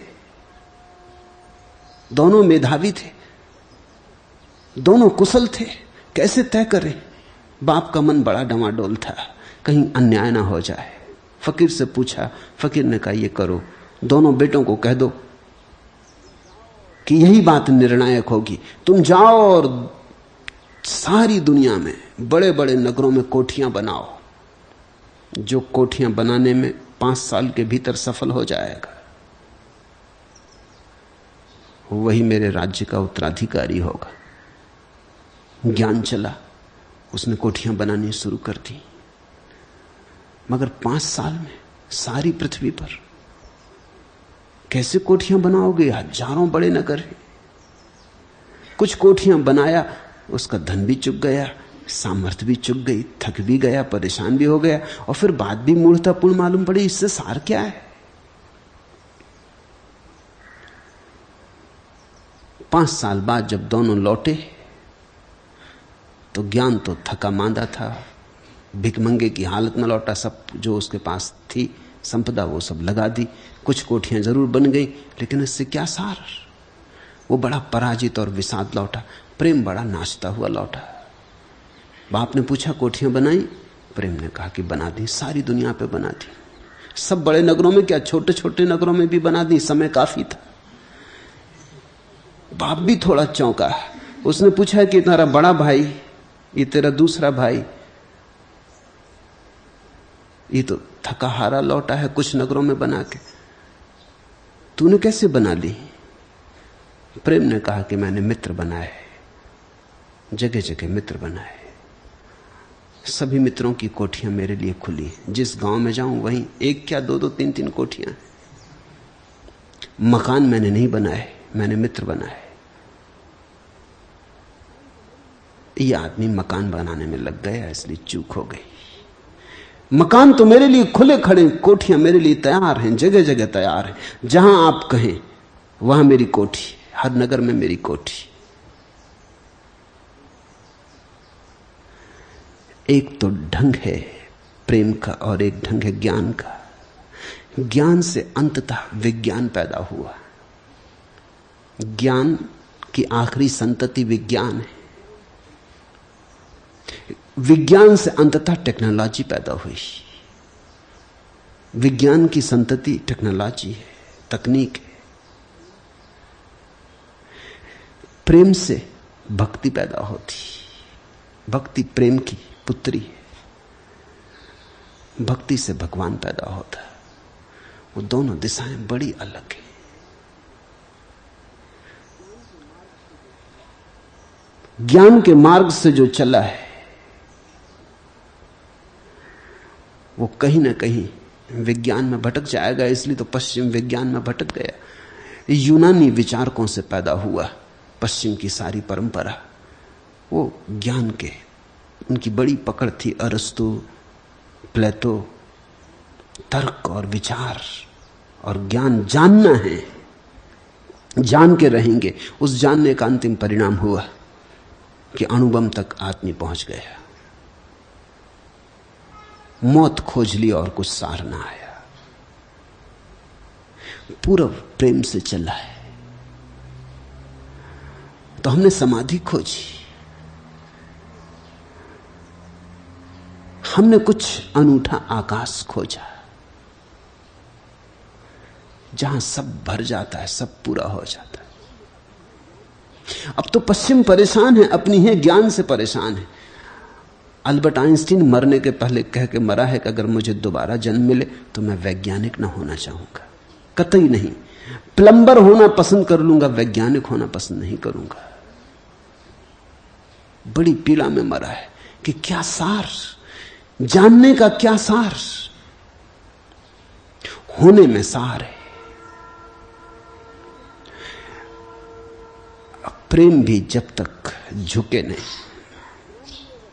दोनों मेधावी थे, दोनों कुशल थे। कैसे तय करें? बाप का मन बड़ा डमाडोल था, कहीं अन्याय ना हो जाए। फकीर से पूछा। फकीर ने कहा, ये करो, दोनों बेटों को कह दो कि यही बात निर्णायक होगी। तुम जाओ और सारी दुनिया में बड़े बड़े नगरों में कोठियां बनाओ। जो कोठियां बनाने में 5 साल के भीतर सफल हो जाएगा, वही मेरे राज्य का उत्तराधिकारी होगा। ज्ञान चला, उसने कोठियां बनानी शुरू कर दी। मगर 5 साल में सारी पृथ्वी पर कैसे कोठियां बनाओगे? हजारों बड़े नगर हैं। कुछ कोठियां बनाया, उसका धन भी चुक गया, सामर्थ्य भी चुक गई, थक भी गया, परेशान भी हो गया, और फिर बात भी मूर्खतापूर्ण मालूम पड़ी। इससे सार क्या है? 5 साल बाद जब दोनों लौटे तो ज्ञान तो थका मांदा था, भिखमंगे की हालत में लौटा। सब जो उसके पास थी संपदा वो सब लगा दी। कुछ कोठियां जरूर बन गई, लेकिन इससे क्या सार? वो बड़ा पराजित और विषाद लौटा। प्रेम बड़ा नाचता हुआ लौटा। बाप ने पूछा, कोठियां बनाई? प्रेम ने कहा कि बना दी, सारी दुनिया पे बना दी। सब बड़े नगरों में क्या, छोटे छोटे नगरों में भी बना दी, समय काफी था। बाप भी थोड़ा चौंका। उसने पूछा कि तेरा बड़ा भाई, ये तेरा दूसरा भाई, ये तो थका हारा लौटा है कुछ नगरों में बना के, तूने कैसे बना ली? प्रेम ने कहा कि मैंने मित्र बनाए, जगह जगह मित्र बनाए। सभी मित्रों की कोठियां मेरे लिए खुली। जिस गांव में जाऊं वहीं एक क्या 2-2, 3-3 कोठियां। मकान मैंने नहीं बनाए, मैंने मित्र बनाए। ये आदमी मकान बनाने में लग गया, इसलिए चूक हो गई। मकान तो मेरे लिए खुले खड़े, कोठियां मेरे लिए तैयार हैं, जगह जगह तैयार हैं। जहां आप कहें वहां मेरी कोठी, हर नगर में मेरी कोठी। एक तो ढंग है प्रेम का और एक ढंग है ज्ञान का। ज्ञान से अंततः विज्ञान पैदा हुआ। ज्ञान की आखिरी संतति विज्ञान है। विज्ञान से अंततः टेक्नोलॉजी पैदा हुई। विज्ञान की संतति टेक्नोलॉजी है, तकनीक है। प्रेम से भक्ति पैदा होती, भक्ति प्रेम की पुत्री है, भक्ति से भगवान पैदा होता है। वो दोनों दिशाएं बड़ी अलग है। ज्ञान के मार्ग से जो चला है वो कहीं ना कहीं विज्ञान में भटक जाएगा, इसलिए तो पश्चिम विज्ञान में भटक गया। यूनानी विचारकों से पैदा हुआ पश्चिम की सारी परंपरा। वो ज्ञान के, उनकी बड़ी पकड़ थी अरस्तु, प्लेटो, तर्क और विचार और ज्ञान। जानना है, जान के रहेंगे। उस जानने का अंतिम परिणाम हुआ कि अणुबम तक आदमी पहुंच गया। मौत खोज ली और कुछ सार ना आया। पूर्व प्रेम से चला है तो हमने समाधि खोजी, हमने कुछ अनूठा आकाश खोजा जहां सब भर जाता है, सब पूरा हो जाता है। अब तो पश्चिम परेशान है, अपनी है ज्ञान से परेशान है। अल्बर्ट आइंस्टीन मरने के पहले कह के मरा है कि अगर मुझे दोबारा जन्म मिले तो मैं वैज्ञानिक ना होना चाहूंगा, कतई नहीं। प्लम्बर होना पसंद कर लूंगा, वैज्ञानिक होना पसंद नहीं करूंगा। बड़ी पीड़ा में मरा है कि क्या सार, जानने का क्या सार, होने में सार है। प्रेम भी जब तक झुके नहीं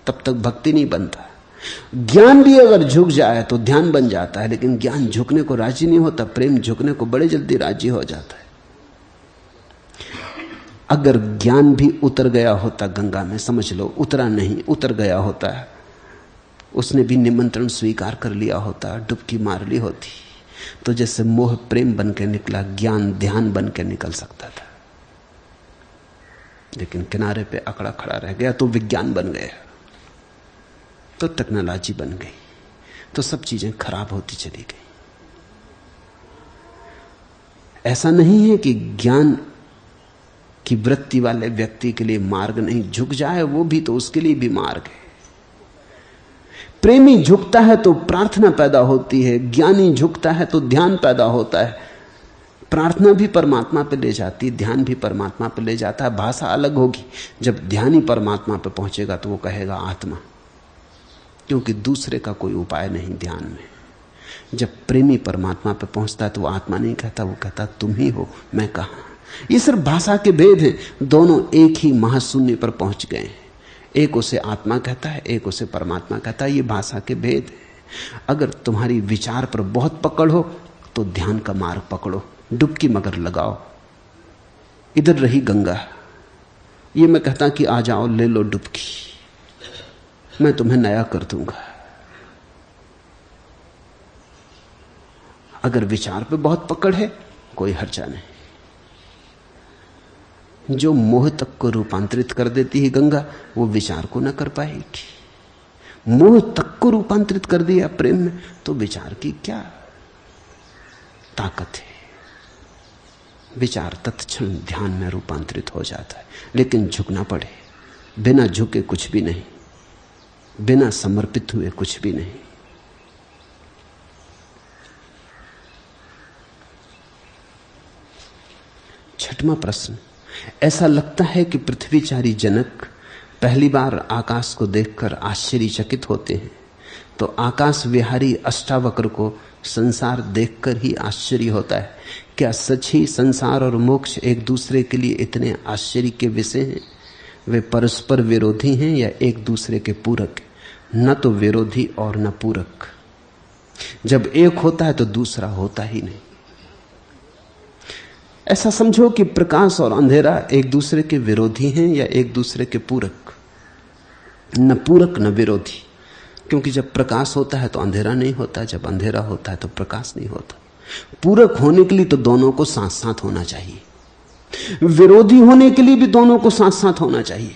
तब तक भक्ति नहीं बनता। ज्ञान भी अगर झुक जाए तो ध्यान बन जाता है, लेकिन ज्ञान झुकने को राजी नहीं होता, प्रेम झुकने को बड़े जल्दी राजी हो जाता है। अगर ज्ञान भी उतर गया होता गंगा में, समझ लो उतरा नहीं, उतर गया होता है, उसने भी निमंत्रण स्वीकार कर लिया होता, डुबकी मार ली होती, तो जैसे मोह प्रेम बन के निकला, ज्ञान ध्यान बन के निकल सकता था। लेकिन किनारे पे अकड़ा खड़ा रह गया तो विज्ञान बन गया, तो टेक्नोलॉजी बन गई, तो सब चीजें खराब होती चली गई। ऐसा नहीं है कि ज्ञान की वृत्ति वाले व्यक्ति के लिए मार्ग नहीं, झुक जाए वो भी तो उसके लिए भी मार्ग है। प्रेमी झुकता है तो प्रार्थना पैदा होती है, ज्ञानी झुकता है तो ध्यान पैदा होता है। प्रार्थना भी परमात्मा पे ले जाती, ध्यान भी परमात्मा पे ले जाता है। भाषा अलग होगी। जब ध्यानी परमात्मा पे पहुंचेगा तो वो कहेगा आत्मा, क्योंकि दूसरे का कोई उपाय नहीं ध्यान में। जब प्रेमी परमात्मा पे पहुंचता है तो वो आत्मा नहीं कहता, वो कहता तुम ही हो, मैं कहां। ये सिर्फ भाषा के भेद हैं, दोनों एक ही महाशून्य पर पहुंच गए हैं। एक उसे आत्मा कहता है, एक उसे परमात्मा कहता है। ये भाषा के भेद है। अगर तुम्हारी विचार पर बहुत पकड़ हो तो ध्यान का मार्ग पकड़ो, डुबकी मगर लगाओ। इधर रही गंगा, ये मैं कहता कि आ जाओ ले लो डुबकी, मैं तुम्हें नया कर दूंगा। अगर विचार पे बहुत पकड़ है कोई हर्जा नहीं। जो मोह तक को रूपांतरित कर देती है गंगा, वो विचार को न कर पाएगी। मोह तक को रूपांतरित कर दिया प्रेम में तो विचार की क्या ताकत है। विचार तत्क्षण ध्यान में रूपांतरित हो जाता है, लेकिन झुकना पड़े। बिना झुके कुछ भी नहीं, बिना समर्पित हुए कुछ भी नहीं। छठवां प्रश्न, ऐसा लगता है कि पृथ्वीचारी जनक पहली बार आकाश को देखकर आश्चर्यचकित होते हैं, तो आकाश विहारी अष्टावक्र को संसार देखकर ही आश्चर्य होता है। क्या सच ही संसार और मोक्ष एक दूसरे के लिए इतने आश्चर्य के विषय हैं? वे परस्पर विरोधी हैं या एक दूसरे के पूरक? न तो विरोधी और न पूरक। जब एक होता है तो दूसरा होता ही नहीं। ऐसा समझो कि प्रकाश और अंधेरा एक दूसरे के विरोधी हैं या एक दूसरे के पूरक। न पूरक न विरोधी, क्योंकि जब प्रकाश होता है तो अंधेरा नहीं होता, जब अंधेरा होता है तो प्रकाश नहीं होता। पूरक होने के लिए तो दोनों को साथ साथ होना चाहिए, विरोधी होने के लिए भी दोनों को साथ साथ होना चाहिए।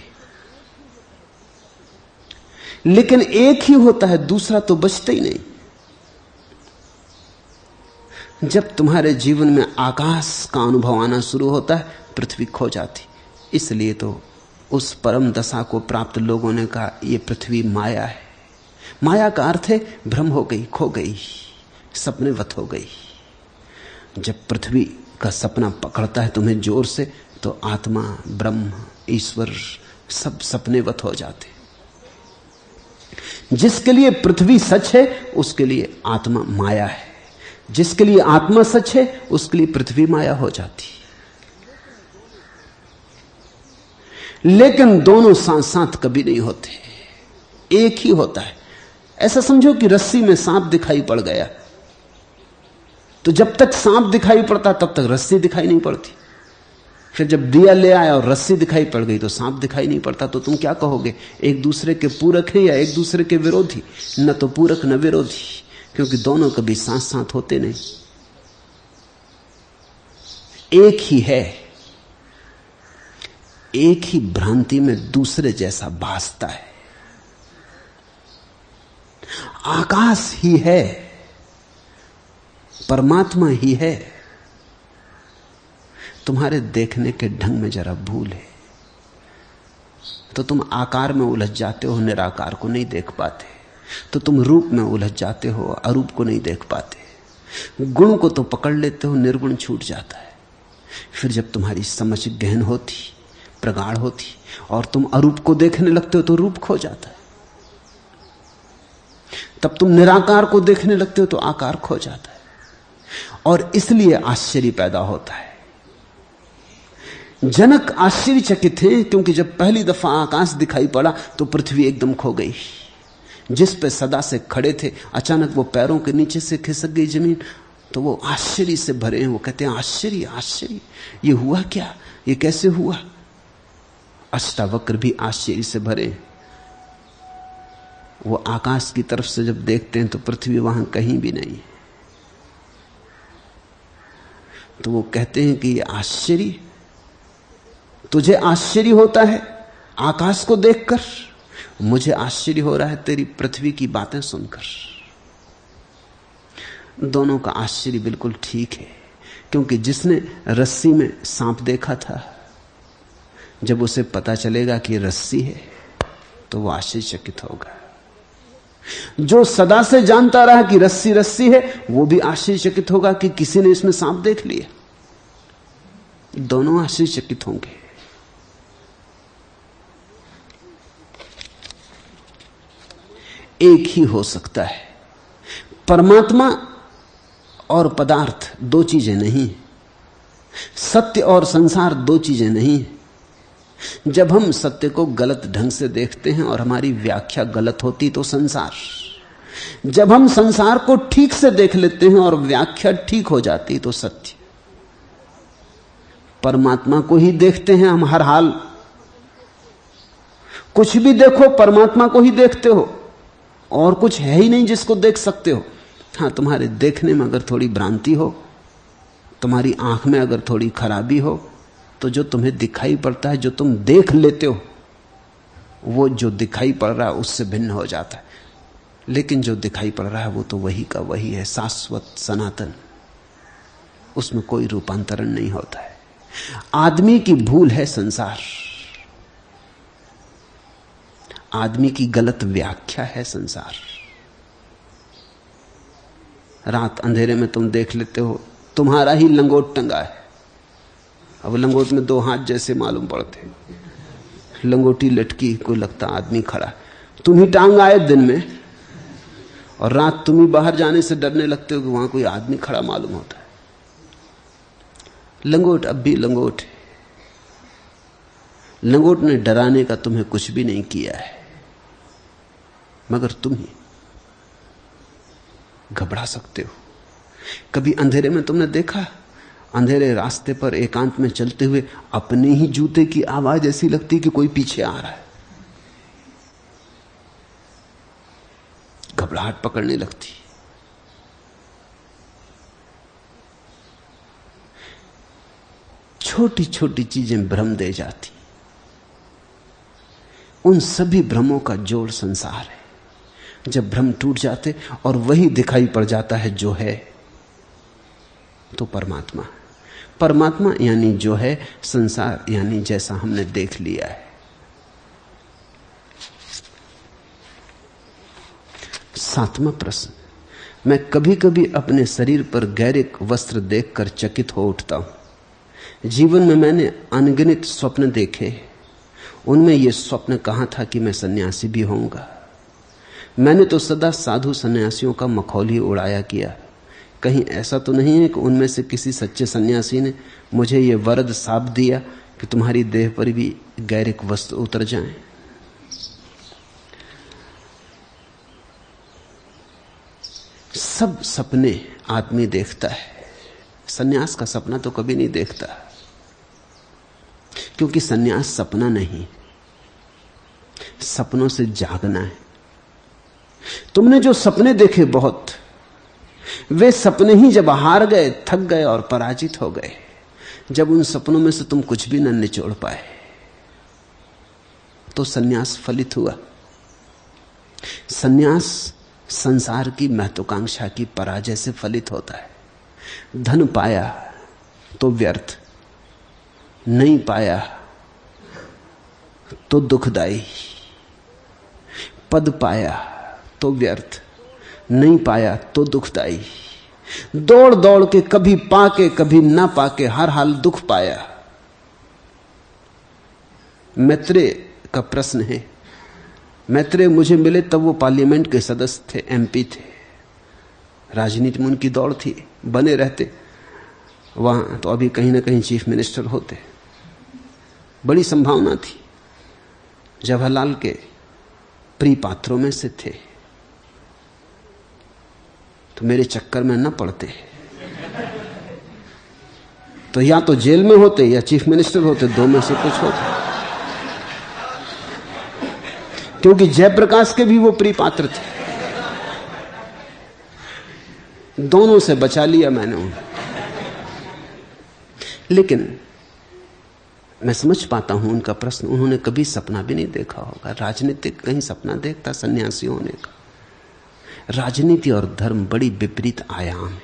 लेकिन एक ही होता है, दूसरा तो बचता ही नहीं। जब तुम्हारे जीवन में आकाश का अनुभव आना शुरू होता है, पृथ्वी खो जाती। इसलिए तो उस परम दशा को प्राप्त लोगों ने कहा यह पृथ्वी माया है। माया का अर्थ है भ्रम हो गई, खो गई, सपनेवत हो गई। जब पृथ्वी का सपना पकड़ता है तुम्हें जोर से, तो आत्मा, ब्रह्म, ईश्वर सब सपनेवत हो जाते। जिसके लिए पृथ्वी सच है उसके लिए आत्मा माया है, जिसके लिए आत्मा सच है उसके लिए पृथ्वी माया हो जाती। लेकिन दोनों साथ साथ कभी नहीं होते, एक ही होता है। ऐसा समझो कि रस्सी में सांप दिखाई पड़ गया, तो जब तक सांप दिखाई पड़ता तब तक रस्सी दिखाई नहीं पड़ती। फिर जब दिया ले आया और रस्सी दिखाई पड़ गई तो सांप दिखाई नहीं पड़ता। तो तुम क्या कहोगे, एक दूसरे के पूरक हैं या एक दूसरे के विरोधी? न तो पूरक न विरोधी, क्योंकि दोनों कभी साथ साथ होते नहीं। एक ही है, एक ही भ्रांति में दूसरे जैसा भासता है। आकाश ही है, परमात्मा ही है। तुम्हारे देखने के ढंग में जरा भूल है तो तुम आकार में उलझ जाते हो, निराकार को नहीं देख पाते। तो तुम रूप में उलझ जाते हो, अरूप को नहीं देख पाते। गुण को तो पकड़ लेते हो, निर्गुण छूट जाता है। फिर जब तुम्हारी समझ गहन होती, प्रगाढ़ होती और तुम अरूप को देखने लगते हो तो रूप खो जाता है। तब तुम निराकार को देखने लगते हो तो आकार खो जाता है। और इसलिए आश्चर्य पैदा होता है। जनक आश्चर्यचकित हैं, क्योंकि जब पहली दफा आकाश दिखाई पड़ा तो पृथ्वी एकदम खो गई। जिस पे सदा से खड़े थे, अचानक वो पैरों के नीचे से खिसक गई जमीन। तो वो आश्चर्य से भरे हैं। वो कहते हैं आश्चर्य, आश्चर्य, ये हुआ क्या, ये कैसे हुआ? अष्टावक्र भी आश्चर्य से भरे हैं। वो आकाश की तरफ से जब देखते हैं तो पृथ्वी वहां कहीं भी नहीं है। तो वो कहते हैं कि ये आश्चर्य, तुझे आश्चर्य होता है आकाश को देखकर, मुझे आश्चर्य हो रहा है तेरी पृथ्वी की बातें सुनकर। दोनों का आश्चर्य बिल्कुल ठीक है, क्योंकि जिसने रस्सी में सांप देखा था, जब उसे पता चलेगा कि रस्सी है तो वो आश्चर्यचकित होगा। जो सदा से जानता रहा कि रस्सी रस्सी है, वो भी आश्चर्यचकित होगा कि किसी ने इसमें सांप देख लिया। दोनों आश्चर्यचकित होंगे। एक ही हो सकता है। परमात्मा और पदार्थ दो चीजें नहीं, सत्य और संसार दो चीजें नहीं। जब हम सत्य को गलत ढंग से देखते हैं और हमारी व्याख्या गलत होती तो संसार, जब हम संसार को ठीक से देख लेते हैं और व्याख्या ठीक हो जाती तो सत्य। परमात्मा को ही देखते हैं हम हर हाल, कुछ भी देखो परमात्मा को ही देखते हो, और कुछ है ही नहीं जिसको देख सकते हो। हां, तुम्हारे देखने में अगर थोड़ी भ्रांति हो, तुम्हारी आंख में अगर थोड़ी खराबी हो, तो जो तुम्हें दिखाई पड़ता है, जो तुम देख लेते हो, वो जो दिखाई पड़ रहा है उससे भिन्न हो जाता है। लेकिन जो दिखाई पड़ रहा है वो तो वही का वही है, शाश्वत, सनातन। उसमें कोई रूपांतरण नहीं होता है। आदमी की भूल है संसार, आदमी की गलत व्याख्या है संसार। रात अंधेरे में तुम देख लेते हो तुम्हारा ही लंगोट टंगा है। अब लंगोट में दो हाथ जैसे मालूम पड़ते, लंगोटी लटकी, कोई लगता आदमी खड़ा। तुम ही टांग आए दिन में, और रात तुम ही बाहर जाने से डरने लगते हो कि वहां कोई आदमी खड़ा मालूम होता है। लंगोट अब भी लंगोट है। लंगोट ने डराने का तुम्हें कुछ भी नहीं किया है, मगर तुम ही घबरा सकते हो। कभी अंधेरे में तुमने देखा, अंधेरे रास्ते पर एकांत में चलते हुए अपने ही जूते की आवाज ऐसी लगती कि कोई पीछे आ रहा है, घबराहट पकड़ने लगती। छोटी छोटी चीजें भ्रम दे जाती। उन सभी भ्रमों का जोड़ संसार है। जब भ्रम टूट जाते और वही दिखाई पड़ जाता है जो है, तो परमात्मा। परमात्मा यानी जो है, संसार यानी जैसा हमने देख लिया है। सातवां प्रश्न, मैं कभी कभी अपने शरीर पर गैरिक वस्त्र देखकर चकित हो उठता हूं। जीवन में मैंने अनगिनत स्वप्न देखे, उनमें यह स्वप्न कहा था कि मैं सन्यासी भी होऊंगा। मैंने तो सदा साधु सन्यासियों का मखौल ही उड़ाया किया। कहीं ऐसा तो नहीं है कि उनमें से किसी सच्चे सन्यासी ने मुझे यह वरद साप दिया कि तुम्हारी देह पर भी गैरिक वस्त्र उतर जाएं। सब सपने आदमी देखता है, सन्यास का सपना तो कभी नहीं देखता, क्योंकि सन्यास सपना नहीं, सपनों से जागना है। तुमने जो सपने देखे बहुत, वे सपने ही जब हार गए, थक गए और पराजित हो गए, जब उन सपनों में से तुम कुछ भी न निचोड़ पाए, तो सन्यास फलित हुआ। सन्यास संसार की महत्वाकांक्षा की पराजय से फलित होता है। धन पाया तो व्यर्थ, नहीं पाया तो दुखदाई, पद पाया तो व्यर्थ, नहीं पाया तो दुखदाई। दौड़ दौड़ के कभी पाके कभी ना पाके हर हाल दुख पाया। मैत्रेय का प्रश्न है, मैत्रेय मुझे मिले तब वो पार्लियामेंट के सदस्य थे, एमपी थे। राजनीति में उनकी दौड़ थी, बने रहते वहां तो अभी कहीं ना कहीं चीफ मिनिस्टर होते, बड़ी संभावना थी। जवाहरलाल के प्रिय पात्रों में से थे, तो मेरे चक्कर में न पड़ते तो या तो जेल में होते या चीफ मिनिस्टर होते, दो में से कुछ होते। क्योंकि जयप्रकाश के भी वो प्रिय पात्र थे, दोनों से बचा लिया मैंने उन्हें। लेकिन मैं समझ पाता हूं उनका प्रश्न। उन्होंने कभी सपना भी नहीं देखा होगा। राजनीतिक कहीं सपना देखता सन्यासी होने का? राजनीति और धर्म बड़ी विपरीत आयाम है,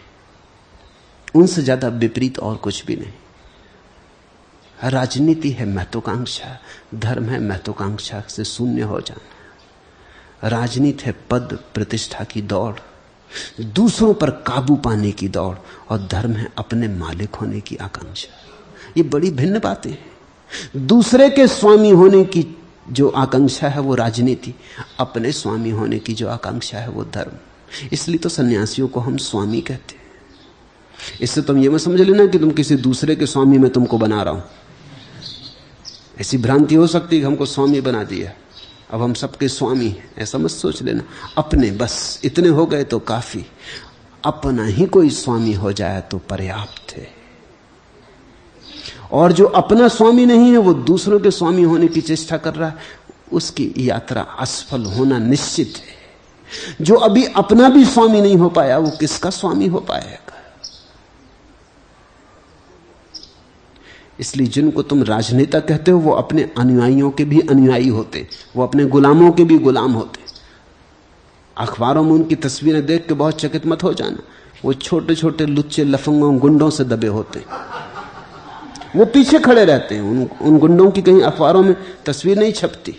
उनसे ज्यादा विपरीत और कुछ भी नहीं। राजनीति है महत्वाकांक्षा, धर्म है महत्वाकांक्षा से शून्य हो जाना। राजनीति है पद प्रतिष्ठा की दौड़, दूसरों पर काबू पाने की दौड़, और धर्म है अपने मालिक होने की आकांक्षा। ये बड़ी भिन्न बातें हैं। दूसरे के स्वामी होने की जो आकांक्षा है वो राजनीति, अपने स्वामी होने की जो आकांक्षा है वो धर्म। इसलिए तो सन्यासियों को हम स्वामी कहते हैं। इससे तुम ये मत समझ लेना कि तुम किसी दूसरे के स्वामी में तुमको बना रहा हूं। ऐसी भ्रांति हो सकती है कि हमको स्वामी बना दिया, अब हम सबके स्वामी हैं, ऐसा मत सोच लेना। अपने बस इतने हो गए तो काफी। अपना ही कोई स्वामी हो जाए तो पर्याप्त है। और जो अपना स्वामी नहीं है वो दूसरों के स्वामी होने की चेष्टा कर रहा है, उसकी यात्रा असफल होना निश्चित है। जो अभी अपना भी स्वामी नहीं हो पाया वो किसका स्वामी हो पाएगा? इसलिए जिनको तुम राजनेता कहते हो वो अपने अनुयायियों के भी अनुयायी होते, वो अपने गुलामों के भी गुलाम होते। अखबारों में उनकी तस्वीरें देख के बहुत चकित मत हो जाना। वो छोटे छोटे लुच्चे लफंगों गुंडों से दबे होते, वो पीछे खड़े रहते हैं। उन गुंडों की कहीं अखबारों में तस्वीर नहीं छपती,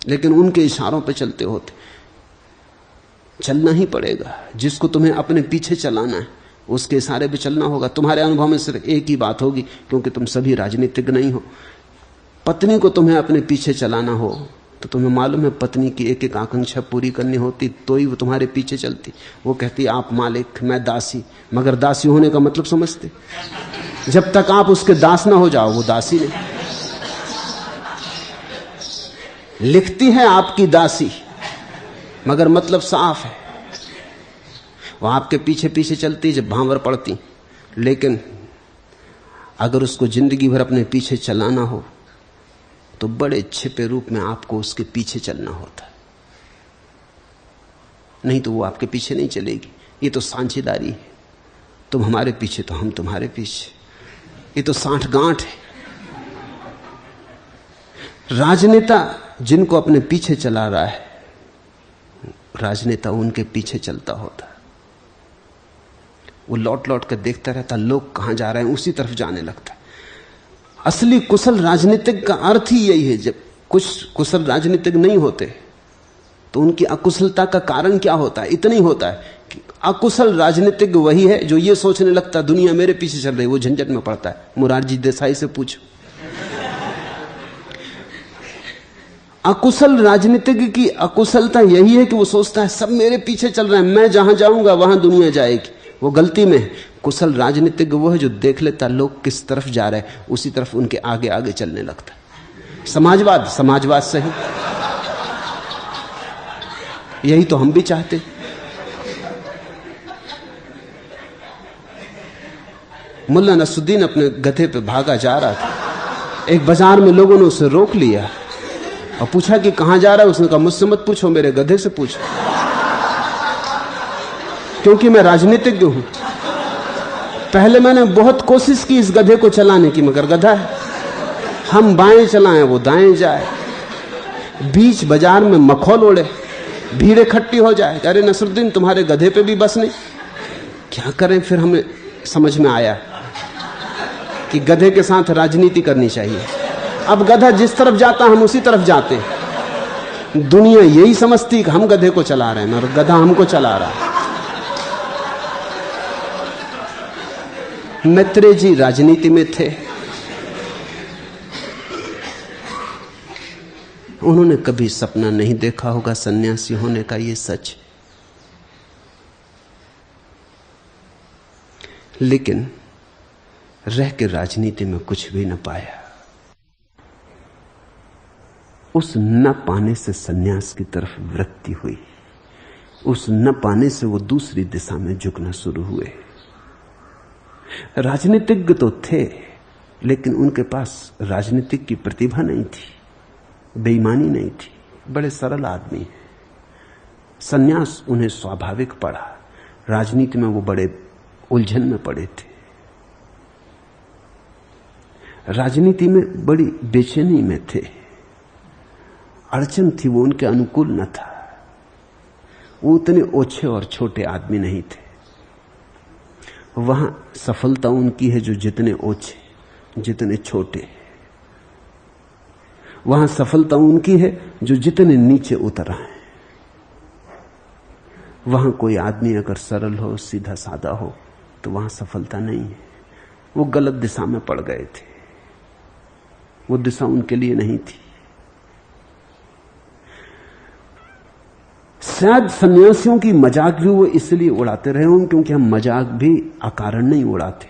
लेकिन उनके इशारों पर चलते होते। चलना ही पड़ेगा। जिसको तुम्हें अपने पीछे चलाना है उसके इशारे पे चलना होगा। तुम्हारे अनुभव में सिर्फ एक ही बात होगी, क्योंकि तुम सभी राजनीतिज्ञ नहीं हो। पत्नी को तुम्हें अपने पीछे चलाना हो तो तुम्हें मालूम है पत्नी की एक एक आकांक्षा पूरी करनी होती तो ही वो तुम्हारे पीछे चलती। वो कहती आप मालिक मैं दासी, मगर दासी होने का मतलब समझते? जब तक आप उसके दास ना हो जाओ वो दासी नहीं। लिखती है आपकी दासी, मगर मतलब साफ है, वो आपके पीछे पीछे चलती जब भांवर पड़ती। लेकिन अगर उसको जिंदगी भर अपने पीछे चलाना हो तो बड़े छिपे रूप में आपको उसके पीछे चलना होता है, नहीं तो वो आपके पीछे नहीं चलेगी। ये तो साझेदारी है, तुम हमारे पीछे तो हम तुम्हारे पीछे। ये तो साठ गांठ है। राजनेता जिनको अपने पीछे चला रहा है, राजनेता उनके पीछे चलता होता है। वो लौट लौट कर देखता रहता, लोग कहां जा रहे हैं, उसी तरफ जाने लगता है। असली कुशल राजनीतिक का अर्थ ही यही है। जब कुछ कुशल राजनीतिक नहीं होते तो उनकी अकुशलता का कारण क्या होता है? इतना ही होता है कि अकुशल राजनीतिक वही है जो ये सोचने लगता है दुनिया मेरे पीछे चल रही, वो झंझट में पड़ता है। मुरारजी देसाई से पूछो। अकुशल राजनीतिक की अकुशलता यही है कि वो सोचता है सब मेरे पीछे चल रहे हैं, मैं जहां जाऊंगा वहां दुनिया जाएगी। वो गलती में है। कुशल राजनीतिक वो है जो देख लेता लोग किस तरफ जा रहे हैं, उसी तरफ उनके आगे आगे चलने लगता है। समाजवाद सही, यही तो हम भी चाहते। मुल्ला नसरुद्दीन अपने गधे पे भागा जा रहा था। एक बाजार में लोगों ने उसे रोक लिया और पूछा कि कहां जा रहा है। उसने कहा मुझसे मत पूछो, मेरे गधे से पूछो, क्योंकि मैं राजनीतिज्ञ हूं। पहले मैंने बहुत कोशिश की इस गधे को चलाने की, मगर गधा है, हम बाएं चलाएं वो दाएं जाए, बीच बाजार में मखौल उड़े, भीड़ इकट्ठी हो जाए। अरे नसरुद्दीन तुम्हारे गधे पे भी बस नहीं, क्या करें? फिर हमें समझ में आया कि गधे के साथ राजनीति करनी चाहिए। अब गधा जिस तरफ जाता हम उसी तरफ जाते। दुनिया यही समझती कि हम गधे को चला रहे हैं और गधा हमको चला रहा है। मैत्रेय जी राजनीति में थे। उन्होंने कभी सपना नहीं देखा होगा सन्यासी होने का, ये सच। लेकिन रह के राजनीति में कुछ भी न पाया। उस न पाने से सन्यास की तरफ वृत्ति हुई। उस न पाने से वो दूसरी दिशा में झुकना शुरू हुए। राजनीतिज्ञ तो थे, लेकिन उनके पास राजनीतिक की प्रतिभा नहीं थी, बेईमानी नहीं थी, बड़े सरल आदमी। सन्यास उन्हें स्वाभाविक पड़ा। राजनीति में वो बड़े उलझन में पड़े थे। राजनीति में बड़ी बेचैनी में थे। अड़चन थी, वो उनके अनुकूल न था। वो उतने ओछे और छोटे आदमी नहीं थे। वहां सफलता उनकी है जो जितने ओछे जितने छोटे। वहां सफलता उनकी है जो जितने नीचे उतर आए। वहां कोई आदमी अगर सरल हो, सीधा सादा हो, तो वहां सफलता नहीं है। वो गलत दिशा में पड़ गए थे। वो दिशा उनके लिए नहीं थी। शायद सन्यासियों की मजाक भी वो इसलिए उड़ाते रहे हों क्योंकि हम मजाक भी अकारण नहीं उड़ाते।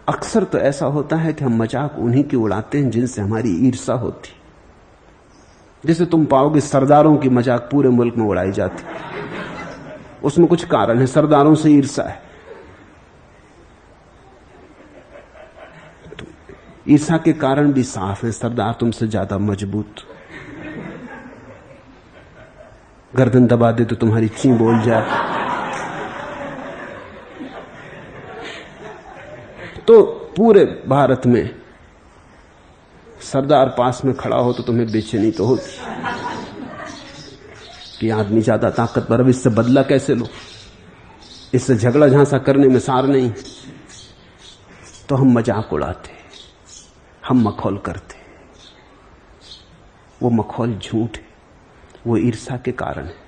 अक्सर तो ऐसा होता है कि हम मजाक उन्हीं की उड़ाते हैं जिनसे हमारी ईर्ष्या होती। जैसे तुम पाओगे सरदारों की मजाक पूरे मुल्क में उड़ाई जाती, उसमें कुछ कारण है, सरदारों से ईर्ष्या है। ईर्ष्या के कारण भी साफ है, सरदार तुमसे ज्यादा मजबूत, गर्दन दबा दे तो तुम्हारी ची बोल जाए। तो पूरे भारत में सरदार पास में खड़ा हो तो तुम्हें बेचैनी तो होती कि आदमी ज्यादा ताकतवर, अब इससे बदला कैसे लो, इससे झगड़ा झांसा करने में सार नहीं। तो हम मजाक उड़ाते, हम मखौल करते। वो मखौल झूठ है, वो ईर्ष्या के कारण है।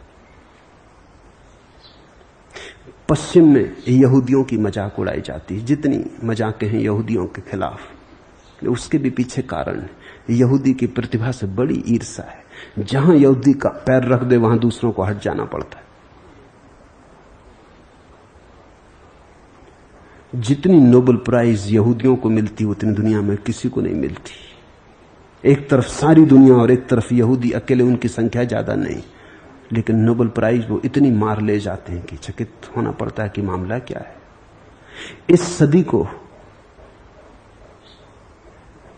पश्चिम में यहूदियों की मजाक उड़ाई जाती है, जितनी मजाकें हैं यहूदियों के खिलाफ, उसके भी पीछे कारण है। यहूदी की प्रतिभा से बड़ी ईर्ष्या है। जहां यहूदी का पैर रख दे वहां दूसरों को हट जाना पड़ता है। जितनी नोबेल प्राइज यहूदियों को मिलती उतनी दुनिया में किसी को नहीं मिलती। एक तरफ सारी दुनिया और एक तरफ यहूदी अकेले, उनकी संख्या ज्यादा नहीं, लेकिन नोबेल प्राइज वो इतनी मार ले जाते हैं कि चकित होना पड़ता है कि मामला क्या है। इस सदी को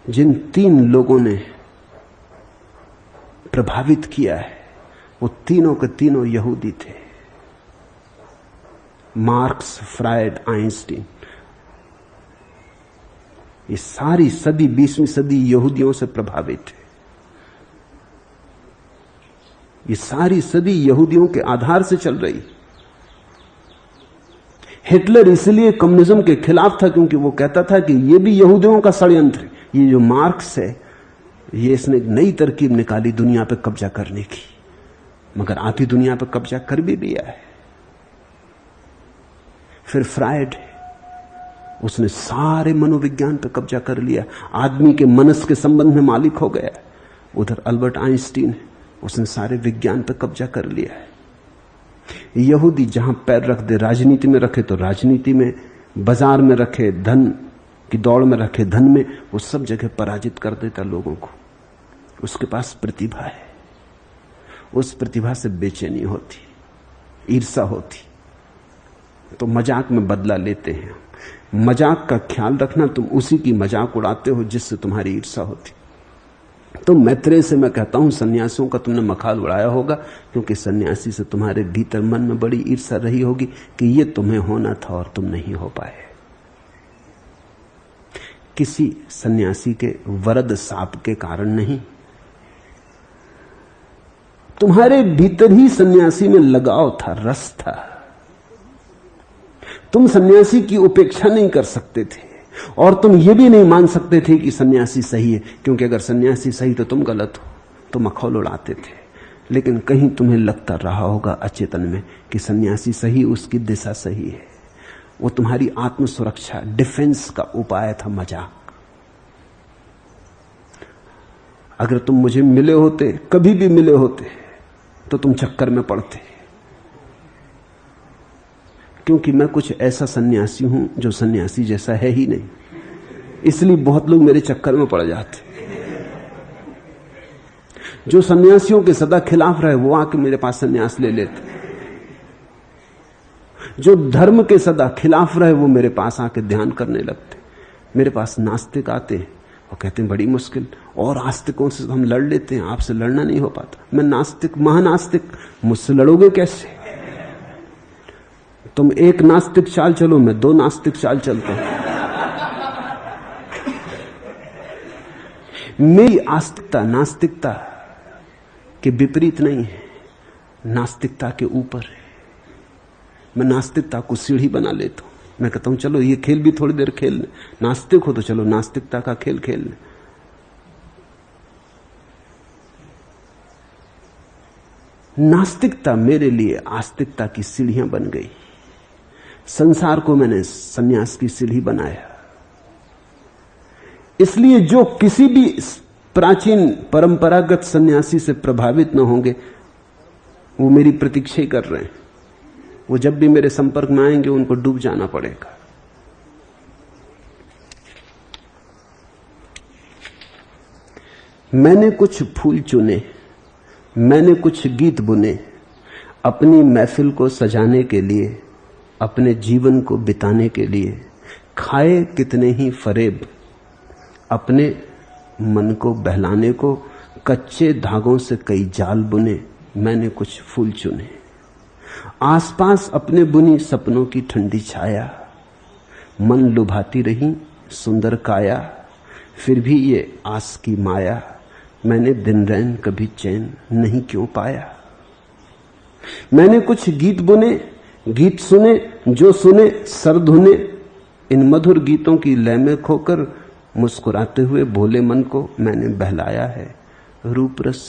जिन 3 लोगों ने प्रभावित किया है, वो तीनों के तीनों यहूदी थे। मार्क्स, फ्रायड, आइंस्टीन, ये सारी सदी 20वीं सदी यहूदियों से प्रभावित है। ये सारी सदी यहूदियों के आधार से चल रही। हिटलर इसलिए कम्युनिज्म के खिलाफ था क्योंकि वो कहता था कि ये भी यहूदियों का षड्यंत्र है। ये जो मार्क्स है, ये इसने एक नई तरकीब निकाली दुनिया पर कब्जा करने की, मगर आधी दुनिया पर कब्जा कर भी लिया है। फिर फ्रायड, उसने सारे मनोविज्ञान पर कब्जा कर लिया, आदमी के मनस के संबंध में मालिक हो गया। उधर अल्बर्ट आइंस्टीन है, उसने सारे विज्ञान पर कब्जा कर लिया है। यहूदी जहां पैर रख दे, राजनीति में रखे तो राजनीति में, बाजार में रखे, धन की दौड़ में रखे धन में, वो सब जगह पराजित कर देता लोगों को। उसके पास प्रतिभा है, उस प्रतिभा से बेचैनी होती, ईर्षा होती, तो मजाक में बदला लेते हैं। मजाक का ख्याल रखना, तुम उसी की मजाक उड़ाते हो जिससे तुम्हारी ईर्षा होती। तो मैत्रेय से मैं कहता हूं, सन्यासियों का तुमने मखाल उड़ाया होगा, क्योंकि सन्यासी से तुम्हारे भीतर मन में बड़ी ईर्षा रही होगी कि ये तुम्हें होना था और तुम नहीं हो पाए। किसी सन्यासी के वरद साप के कारण नहीं, तुम्हारे भीतर ही सन्यासी में लगाव था, रस था। तुम सन्यासी की उपेक्षा नहीं कर सकते थे, और तुम ये भी नहीं मान सकते थे कि सन्यासी सही है, क्योंकि अगर सन्यासी सही तो तुम गलत हो, तो मखौल उड़ाते थे। लेकिन कहीं तुम्हें लगता रहा होगा अचेतन में कि सन्यासी सही, उसकी दिशा सही है। वो तुम्हारी आत्म सुरक्षा, डिफेंस का उपाय था, मजाक। अगर तुम मुझे मिले होते, कभी भी मिले होते, तो तुम चक्कर में पड़ते, क्योंकि मैं कुछ ऐसा सन्यासी हूं जो सन्यासी जैसा है ही नहीं। इसलिए बहुत लोग मेरे चक्कर में पड़ जाते। जो सन्यासियों के सदा खिलाफ रहे वो आके मेरे पास सन्यास ले लेते। जो धर्म के सदा खिलाफ रहे वो मेरे पास आके ध्यान करने लगते। मेरे पास नास्तिक आते हैं और कहते हैं बड़ी मुश्किल, और आस्तिकों से हम लड़ लेते हैं, आपसे लड़ना नहीं हो पाता। मैं नास्तिक, महानास्तिक, मुझसे लड़ोगे कैसे? तुम एक नास्तिक चाल चलो, मैं 2 नास्तिक चाल चलता हूं। मेरी आस्तिकता नास्तिकता के विपरीत नहीं है, नास्तिकता के ऊपर है। मैं नास्तिकता को सीढ़ी बना लेता हूं। मैं कहता हूं चलो ये खेल भी थोड़ी देर खेल लें, नास्तिक हो तो चलो नास्तिकता का खेल खेल लें। नास्तिकता मेरे लिए आस्तिकता की सीढ़ियां बन गई। संसार को मैंने सन्यास की सीढ़ी बनाया। इसलिए जो किसी भी प्राचीन परंपरागत सन्यासी से प्रभावित न होंगे, वो मेरी प्रतीक्षा ही कर रहे हैं। वो जब भी मेरे संपर्क में आएंगे उनको डूब जाना पड़ेगा। मैंने कुछ फूल चुने, मैंने कुछ गीत बुने, अपनी महफिल को सजाने के लिए, अपने जीवन को बिताने के लिए। खाए कितने ही फरेब, अपने मन को बहलाने को, कच्चे धागों से कई जाल बुने, मैंने कुछ फूल चुने। आसपास अपने बुनी सपनों की ठंडी छाया, मन लुभाती रही सुंदर काया, फिर भी ये आस की माया, मैंने दिन रैन कभी चैन नहीं क्यों पाया। मैंने कुछ गीत बुने, गीत सुने, जो सुने सर धुने, इन मधुर गीतों की लय में खोकर मुस्कुराते हुए भोले मन को मैंने बहलाया है, रूप रस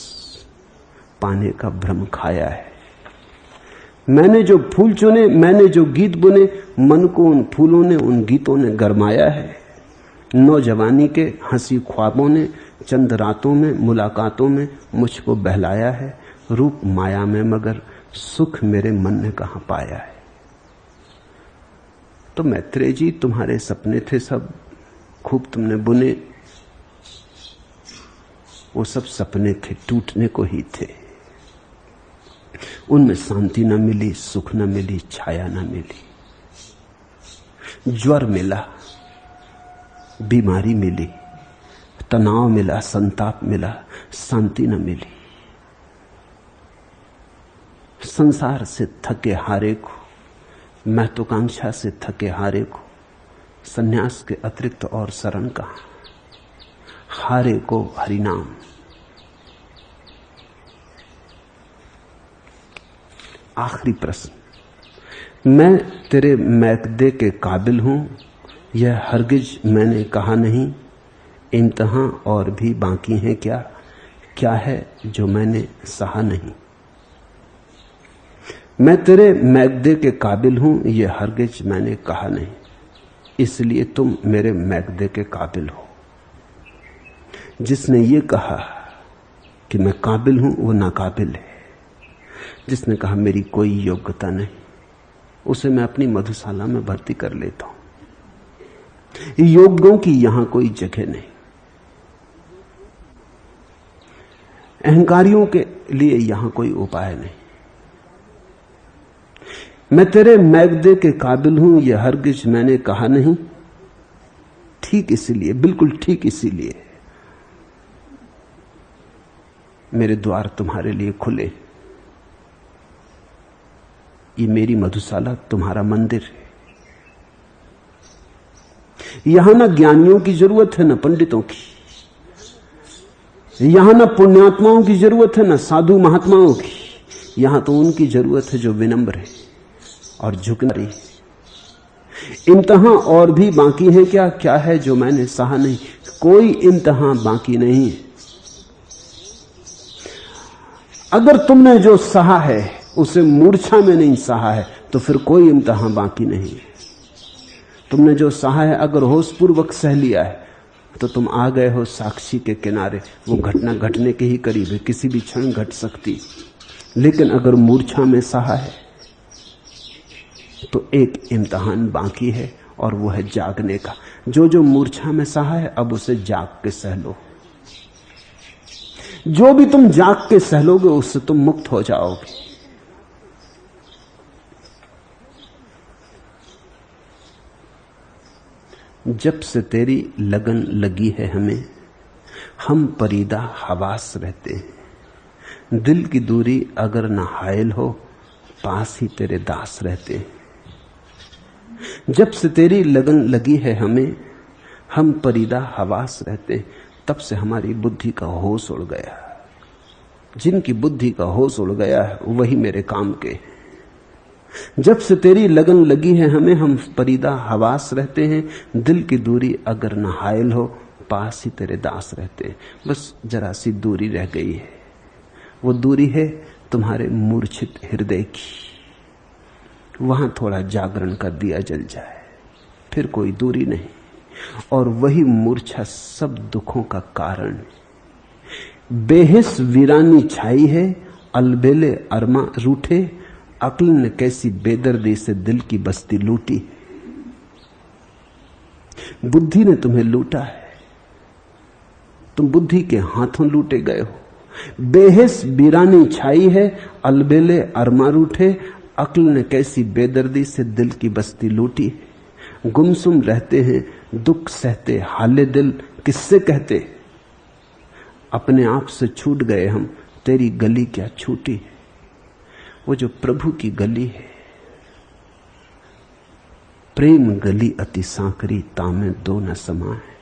पाने का भ्रम खाया है। मैंने जो फूल चुने, मैंने जो गीत बुने, मन को उन फूलों ने, उन गीतों ने गरमाया है। नौजवानी के हंसी ख्वाबों ने, चंद रातों में मुलाकातों में मुझको बहलाया है, रूप माया में मगर सुख मेरे मन ने कहां पाया है। तो मैत्रेय जी, तुम्हारे सपने थे सब, खूब तुमने बुने, वो सब सपने थे, टूटने को ही थे। उनमें शांति न मिली, सुख न मिली, छाया न मिली। ज्वर मिला, बीमारी मिली, तनाव मिला, संताप मिला, शांति न मिली। संसार से थके हारे को, महत्वाकांक्षा से थके हारे को सन्यास के अतिरिक्त और शरण कहां? हारे को हरिनाम। आखिरी प्रश्न, मैं तेरे मैकदे के काबिल हूं यह हरगिज मैंने कहा नहीं। इम्तिहान और भी बाकी हैं क्या? क्या है जो मैंने सहा नहीं? मैं तेरे मैकदे के काबिल हूं यह हरगिज मैंने कहा नहीं, इसलिए तुम मेरे मैकदे के काबिल हो। जिसने ये कहा कि मैं काबिल हूं वो नाकाबिल है। जिसने कहा मेरी कोई योग्यता नहीं, उसे मैं अपनी मधुशाला में भर्ती कर लेता हूं। योग्यों की यहां कोई जगह नहीं। अहंकारियों के लिए यहां कोई उपाय नहीं। मैं तेरे मैकदे के काबिल हूं यह हरगिज मैंने कहा नहीं। ठीक इसीलिए, बिल्कुल ठीक इसीलिए मेरे द्वार तुम्हारे लिए खुले। ये मेरी मधुशाला तुम्हारा मंदिर है। यहां ना ज्ञानियों की जरूरत है, ना पंडितों की। यहां ना पुण्यात्माओं की जरूरत है, ना साधु महात्माओं की। यहां तो उनकी जरूरत है जो विनम्र है और झुकना रही। इम्तिहान और भी बाकी है क्या? क्या है जो मैंने सहा नहीं? कोई इम्तिहान बाकी नहीं है। अगर तुमने जो सहा है उसे मूर्छा में नहीं सहा है तो फिर कोई इम्तिहान बाकी नहीं है। तुमने जो सहा है अगर होशपूर्वक सह लिया है तो तुम आ गए हो साक्षी के किनारे। वो घटना घटने के ही करीब है, किसी भी क्षण घट सकती। लेकिन अगर मूर्छा में सहा है तो एक इम्तिहान बाकी है और वो है जागने का। जो जो मूर्छा में सहा है अब उसे जाग के सह लो। जो भी तुम जाग के सह लोगे उससे तुम मुक्त हो जाओगे। जब से तेरी लगन लगी है हमें, हम परीदा हवास रहते हैं। दिल की दूरी अगर न हायल हो, पास ही तेरे दास रहते हैं। जब से तेरी लगन लगी है हमें, हम परीदा हवास रहते हैं। तब से हमारी बुद्धि का होश उड़ गया। जिनकी बुद्धि का होश उड़ गया है वही मेरे काम के। जब से तेरी लगन लगी है हमें, हम परीदा हवास रहते हैं। दिल की दूरी अगर न हायल हो, पास ही तेरे दास रहते हैं। बस जरा सी दूरी रह गई है। वो दूरी है तुम्हारे मूर्छित हृदय की। वहां थोड़ा जागरण का दिया जल जाए, फिर कोई दूरी नहीं। और वही मूर्छा सब दुखों का कारण। बेहिस वीरानी छाई है, अलबेले अरमा रूठे। अक्ल ने कैसी बेदर्दी से दिल की बस्ती लूटी। बुद्धि ने तुम्हें लूटा है, तुम बुद्धि के हाथों लूटे गए हो। बेहिस वीरानी छाई है, अलबेले अरमा रूठे। अक्ल ने कैसी बेदर्दी से दिल की बस्ती लूटी। गुमसुम रहते हैं, दुख सहते, हाले दिल किससे कहते। अपने आप से छूट गए हम, तेरी गली क्या छूटी। वो जो प्रभु की गली है, प्रेम गली अति सांकरी, तामे दो न समाए।